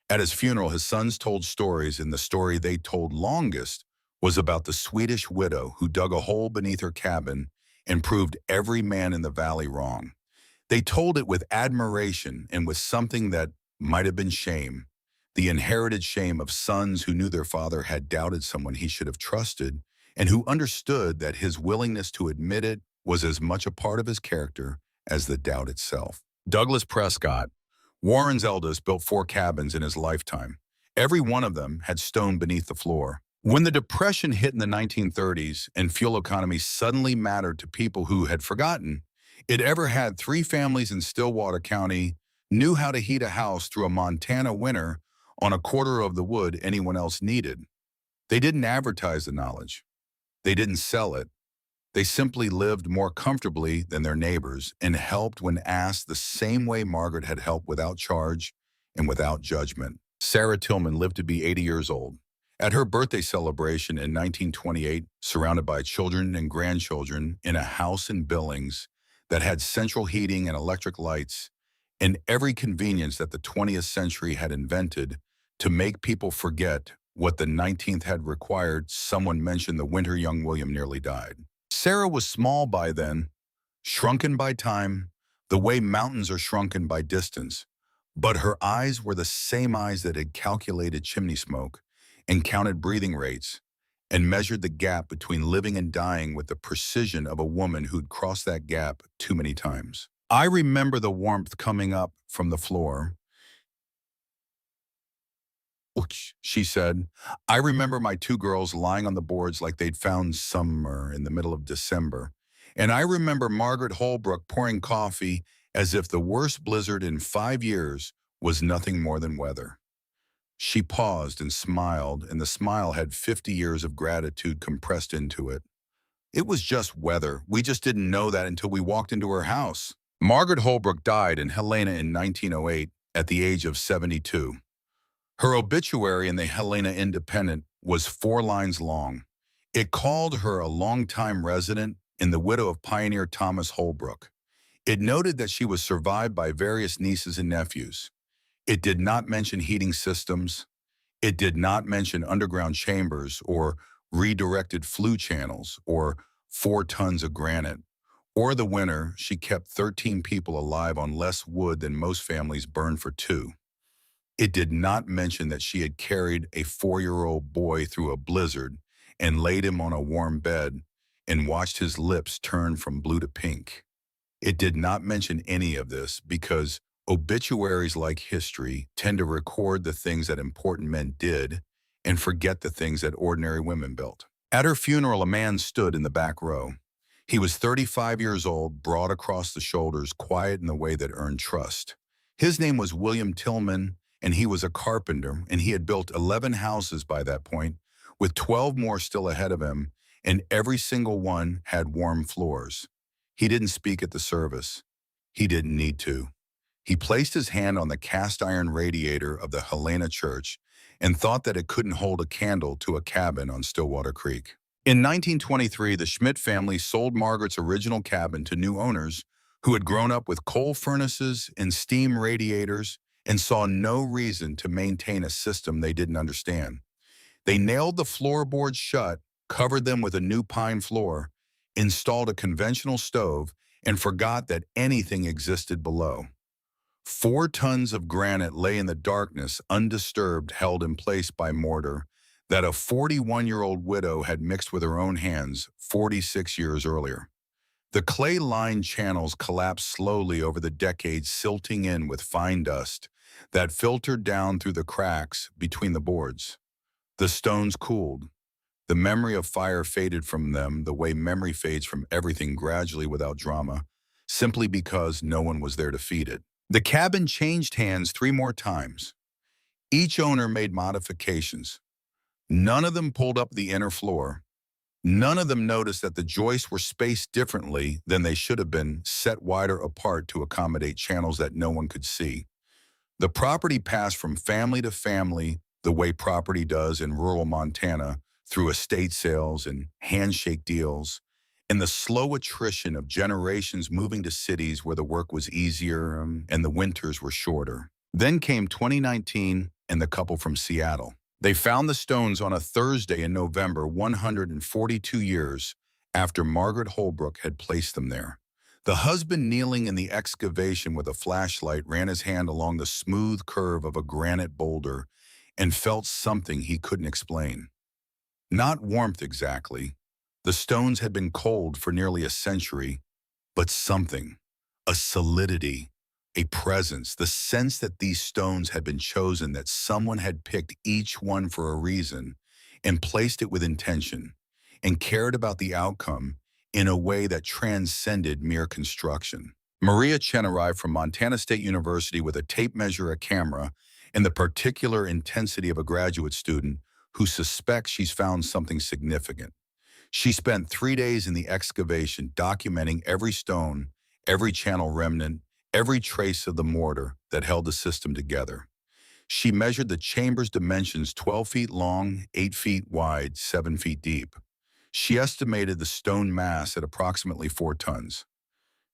S1: At his funeral, his sons told stories, and the story they told longest was about the Swedish widow who dug a hole beneath her cabin and proved every man in the valley wrong. They told it with admiration and with something that might have been shame, the inherited shame of sons who knew their father had doubted someone he should have trusted and who understood that his willingness to admit it was as much a part of his character as the doubt itself. Douglas Prescott, Warren's eldest, built 4 cabins in his lifetime. Every one of them had stone beneath the floor. When the Depression hit in the 1930s and fuel economy suddenly mattered to people who had forgotten it ever had 3 families in Stillwater County knew how to heat a house through a Montana winter on a quarter of the wood anyone else needed. They didn't advertise the knowledge. They didn't sell it. They simply lived more comfortably than their neighbors and helped when asked the same way Margaret had helped without charge and without judgment. Sarah Tillman lived to be 80 years old. At her birthday celebration in 1928, surrounded by children and grandchildren in a house in Billings that had central heating and electric lights and every convenience that the 20th century had invented to make people forget what the 19th had required, someone mentioned the winter young William nearly died. Sarah was small by then, shrunken by time, the way mountains are shrunken by distance, but her eyes were the same eyes that had calculated chimney smoke and counted breathing rates and measured the gap between living and dying with the precision of a woman who'd crossed that gap too many times. I remember the warmth coming up from the floor, "Ouch," she said. "I remember my two girls lying on the boards like they'd found summer in the middle of December. And I remember Margaret Holbrook pouring coffee as if the worst blizzard in 5 years was nothing more than weather." She paused and smiled, and the smile had 50 years of gratitude compressed into it. "It was just weather. We just didn't know that until we walked into her house." Margaret Holbrook died in Helena in 1908 at the age of 72. Her obituary in the Helena Independent was 4 lines long. It called her a longtime resident and the widow of pioneer Thomas Holbrook. It noted that she was survived by various nieces and nephews. It did not mention heating systems. It did not mention underground chambers or redirected flue channels or 4 tons of granite. Or the winter, she kept 13 people alive on less wood than most families burn for two. It did not mention that she had carried a 4-year-old boy through a blizzard and laid him on a warm bed and watched his lips turn from blue to pink. It did not mention any of this because obituaries, like history, tend to record the things that important men did and forget the things that ordinary women built. At her funeral, a man stood in the back row. He was 35 years old, broad across the shoulders, quiet in the way that earned trust. His name was William Tillman, and he was a carpenter, and he had built 11 houses by that point, with 12 more still ahead of him, and every single one had warm floors. He didn't speak at the service. He didn't need to. He placed his hand on the cast iron radiator of the Helena Church and thought that it couldn't hold a candle to a cabin on Stillwater Creek. In 1923, the Schmidt family sold Margaret's original cabin to new owners who had grown up with coal furnaces and steam radiators and saw no reason to maintain a system they didn't understand. They nailed the floorboards shut, covered them with a new pine floor, installed a conventional stove, and forgot that anything existed below. 4 tons of granite lay in the darkness, undisturbed, held in place by mortar that a 41-year-old widow had mixed with her own hands 46 years earlier. The clay-lined channels collapsed slowly over the decades, silting in with fine dust that filtered down through the cracks between the boards. The stones cooled. The memory of fire faded from them the way memory fades from everything, gradually, without drama, simply because no one was there to feed it. The cabin changed hands 3 more times. Each owner made modifications. None of them pulled up the inner floor. None of them noticed that the joists were spaced differently than they should have been, set wider apart to accommodate channels that no one could see. The property passed from family to family the way property does in rural Montana, through estate sales and handshake deals, and the slow attrition of generations moving to cities where the work was easier and the winters were shorter. Then came 2019 and the couple from Seattle. They found the stones on a Thursday in November, 142 years after Margaret Holbrook had placed them there. The husband, kneeling in the excavation with a flashlight, ran his hand along the smooth curve of a granite boulder and felt something he couldn't explain. Not warmth exactly. The stones had been cold for nearly a century, but something, a solidity, a presence, the sense that these stones had been chosen, that someone had picked each one for a reason and placed it with intention and cared about the outcome in a way that transcended mere construction. Maria Chen arrived from Montana State University with a tape measure, a camera, and the particular intensity of a graduate student who suspects she's found something significant. She spent 3 days in the excavation, documenting every stone, every channel remnant, every trace of the mortar that held the system together. She measured the chamber's dimensions: 12 feet long, 8 feet wide, 7 feet deep. She estimated the stone mass at approximately 4 tons.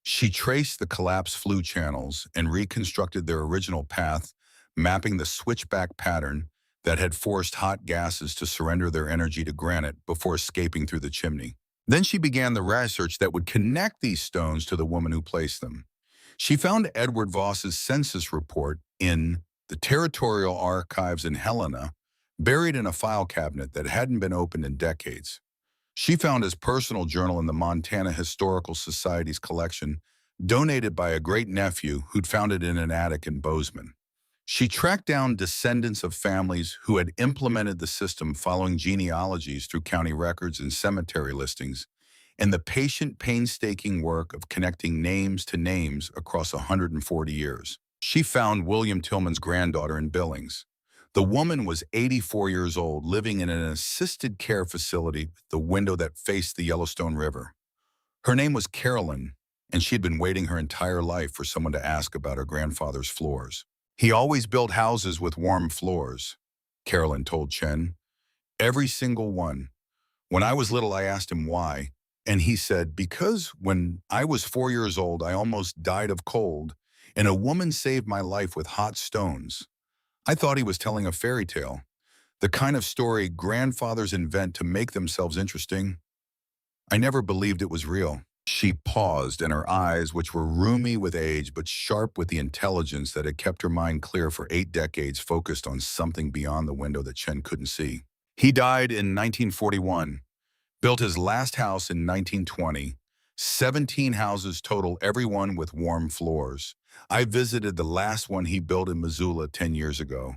S1: She traced the collapsed flue channels and reconstructed their original path, mapping the switchback pattern that had forced hot gases to surrender their energy to granite before escaping through the chimney. Then she began the research that would connect these stones to the woman who placed them. She found Edward Voss's census report in the Territorial Archives in Helena, buried in a file cabinet that hadn't been opened in decades. She found his personal journal in the Montana Historical Society's collection, donated by a great-nephew who'd found it in an attic in Bozeman. She tracked down descendants of families who had implemented the system following genealogies through county records and cemetery listings, and the patient, painstaking work of connecting names to names across 140 years. She found William Tillman's granddaughter in Billings. The woman was 84 years old, living in an assisted care facility with the window that faced the Yellowstone River. Her name was Carolyn, and she'd been waiting her entire life for someone to ask about her grandfather's floors. He always built houses with warm floors, Carolyn told Chen. Every single one. When I was little, I asked him why, and he said, because when I was 4 years old, I almost died of cold, and a woman saved my life with hot stones. I thought he was telling a fairy tale, the kind of story grandfathers invent to make themselves interesting. I never believed it was real. She paused, and her eyes, which were rheumy with age but sharp with the intelligence that had kept her mind clear for 8 decades, focused on something beyond the window that Chen couldn't see. He died in 1941, built his last house in 1920. 17 houses total, every one with warm floors. I visited the last one he built in Missoula 10 years ago.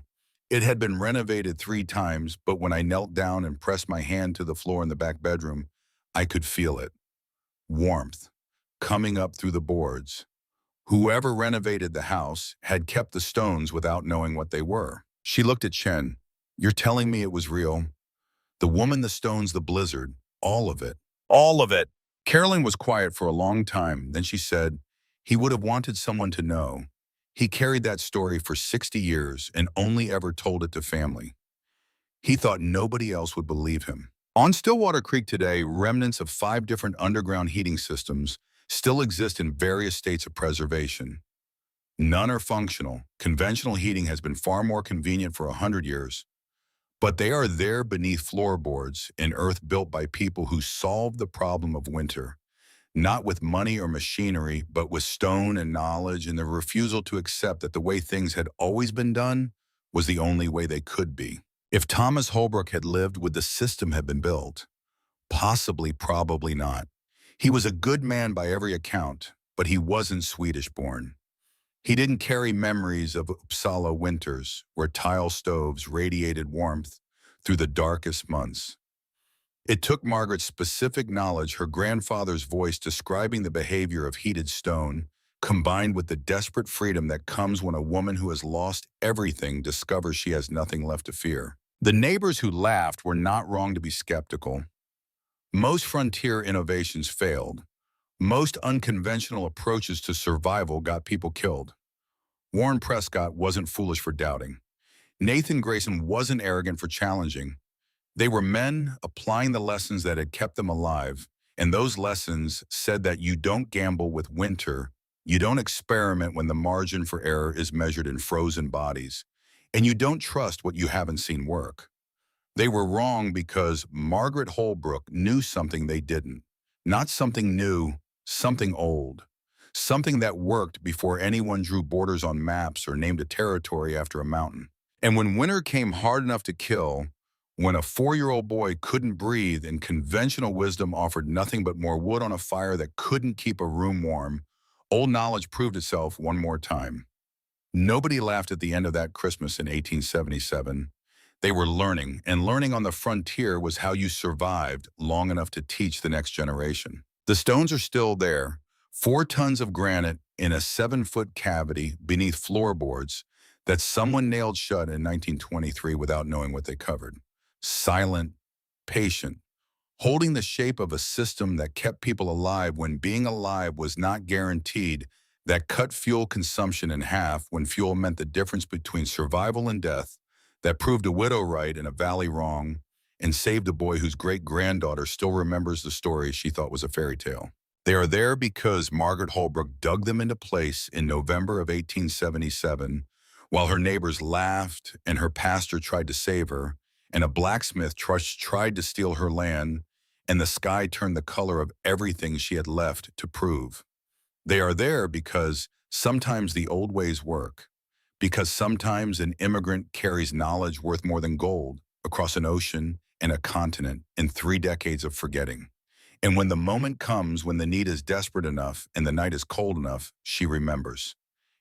S1: It had been renovated 3 times, but when I knelt down and pressed my hand to the floor in the back bedroom, I could feel it. Warmth coming up through the boards. Whoever renovated the house had kept the stones without knowing what they were. She looked at Chen. You're telling me it was real? The woman, the stones, the blizzard, all of it. All of it. Carolyn was quiet for a long time. Then she said, he would have wanted someone to know. He carried that story for 60 years and only ever told it to family. He thought nobody else would believe him. On Stillwater Creek today, remnants of 5 different underground heating systems still exist in various states of preservation. None are functional. Conventional heating has been far more convenient for 100 years. But they are there beneath floorboards in earth built by people who solved the problem of winter, not with money or machinery, but with stone and knowledge, and the refusal to accept that the way things had always been done was the only way they could be. If Thomas Holbrook had lived, would the system have been built? Possibly, probably not. He was a good man by every account, but he wasn't Swedish-born. He didn't carry memories of Uppsala winters, where tile stoves radiated warmth through the darkest months. It took Margaret's specific knowledge, her grandfather's voice describing the behavior of heated stone, combined with the desperate freedom that comes when a woman who has lost everything discovers she has nothing left to fear. The neighbors who laughed were not wrong to be skeptical. Most frontier innovations failed. Most unconventional approaches to survival got people killed. Warren Prescott wasn't foolish for doubting. Nathan Grayson wasn't arrogant for challenging. They were men applying the lessons that had kept them alive, and those lessons said that you don't gamble with winter, you don't experiment when the margin for error is measured in frozen bodies, and you don't trust what you haven't seen work. They were wrong because Margaret Holbrook knew something they didn't. Not something new, something old. Something that worked before anyone drew borders on maps or named a territory after a mountain. And when winter came hard enough to kill, when a 4-year-old boy couldn't breathe and conventional wisdom offered nothing but more wood on a fire that couldn't keep a room warm, old knowledge proved itself one more time. Nobody laughed at the end of that Christmas in 1877. They were learning, and learning on the frontier was how you survived long enough to teach the next generation. The stones are still there, 4 tons of granite in a 7-foot cavity beneath floorboards that someone nailed shut in 1923 without knowing what they covered. Silent, patient, holding the shape of a system that kept people alive when being alive was not guaranteed, that cut fuel consumption in half when fuel meant the difference between survival and death, that proved a widow right and a valley wrong, and saved a boy whose great-granddaughter still remembers the story she thought was a fairy tale. They are there because Margaret Holbrook dug them into place in November of 1877, while her neighbors laughed and her pastor tried to save her, and a blacksmith tried to steal her land, and the sky turned the color of everything she had left to prove. They are there because sometimes the old ways work, because sometimes an immigrant carries knowledge worth more than gold across an ocean and a continent in 3 decades of forgetting. And when the moment comes when the need is desperate enough and the night is cold enough, she remembers.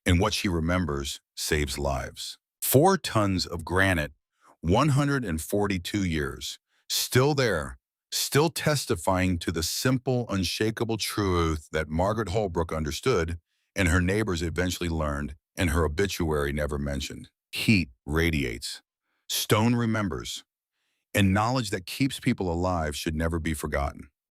S1: and what she remembers saves lives. 4 tons of granite, 142 years, still there, still testifying to the simple, unshakable truth that Margaret Holbrook understood and her neighbors eventually learned and her obituary never mentioned. Heat radiates. Stone remembers. And knowledge that keeps people alive should never be forgotten.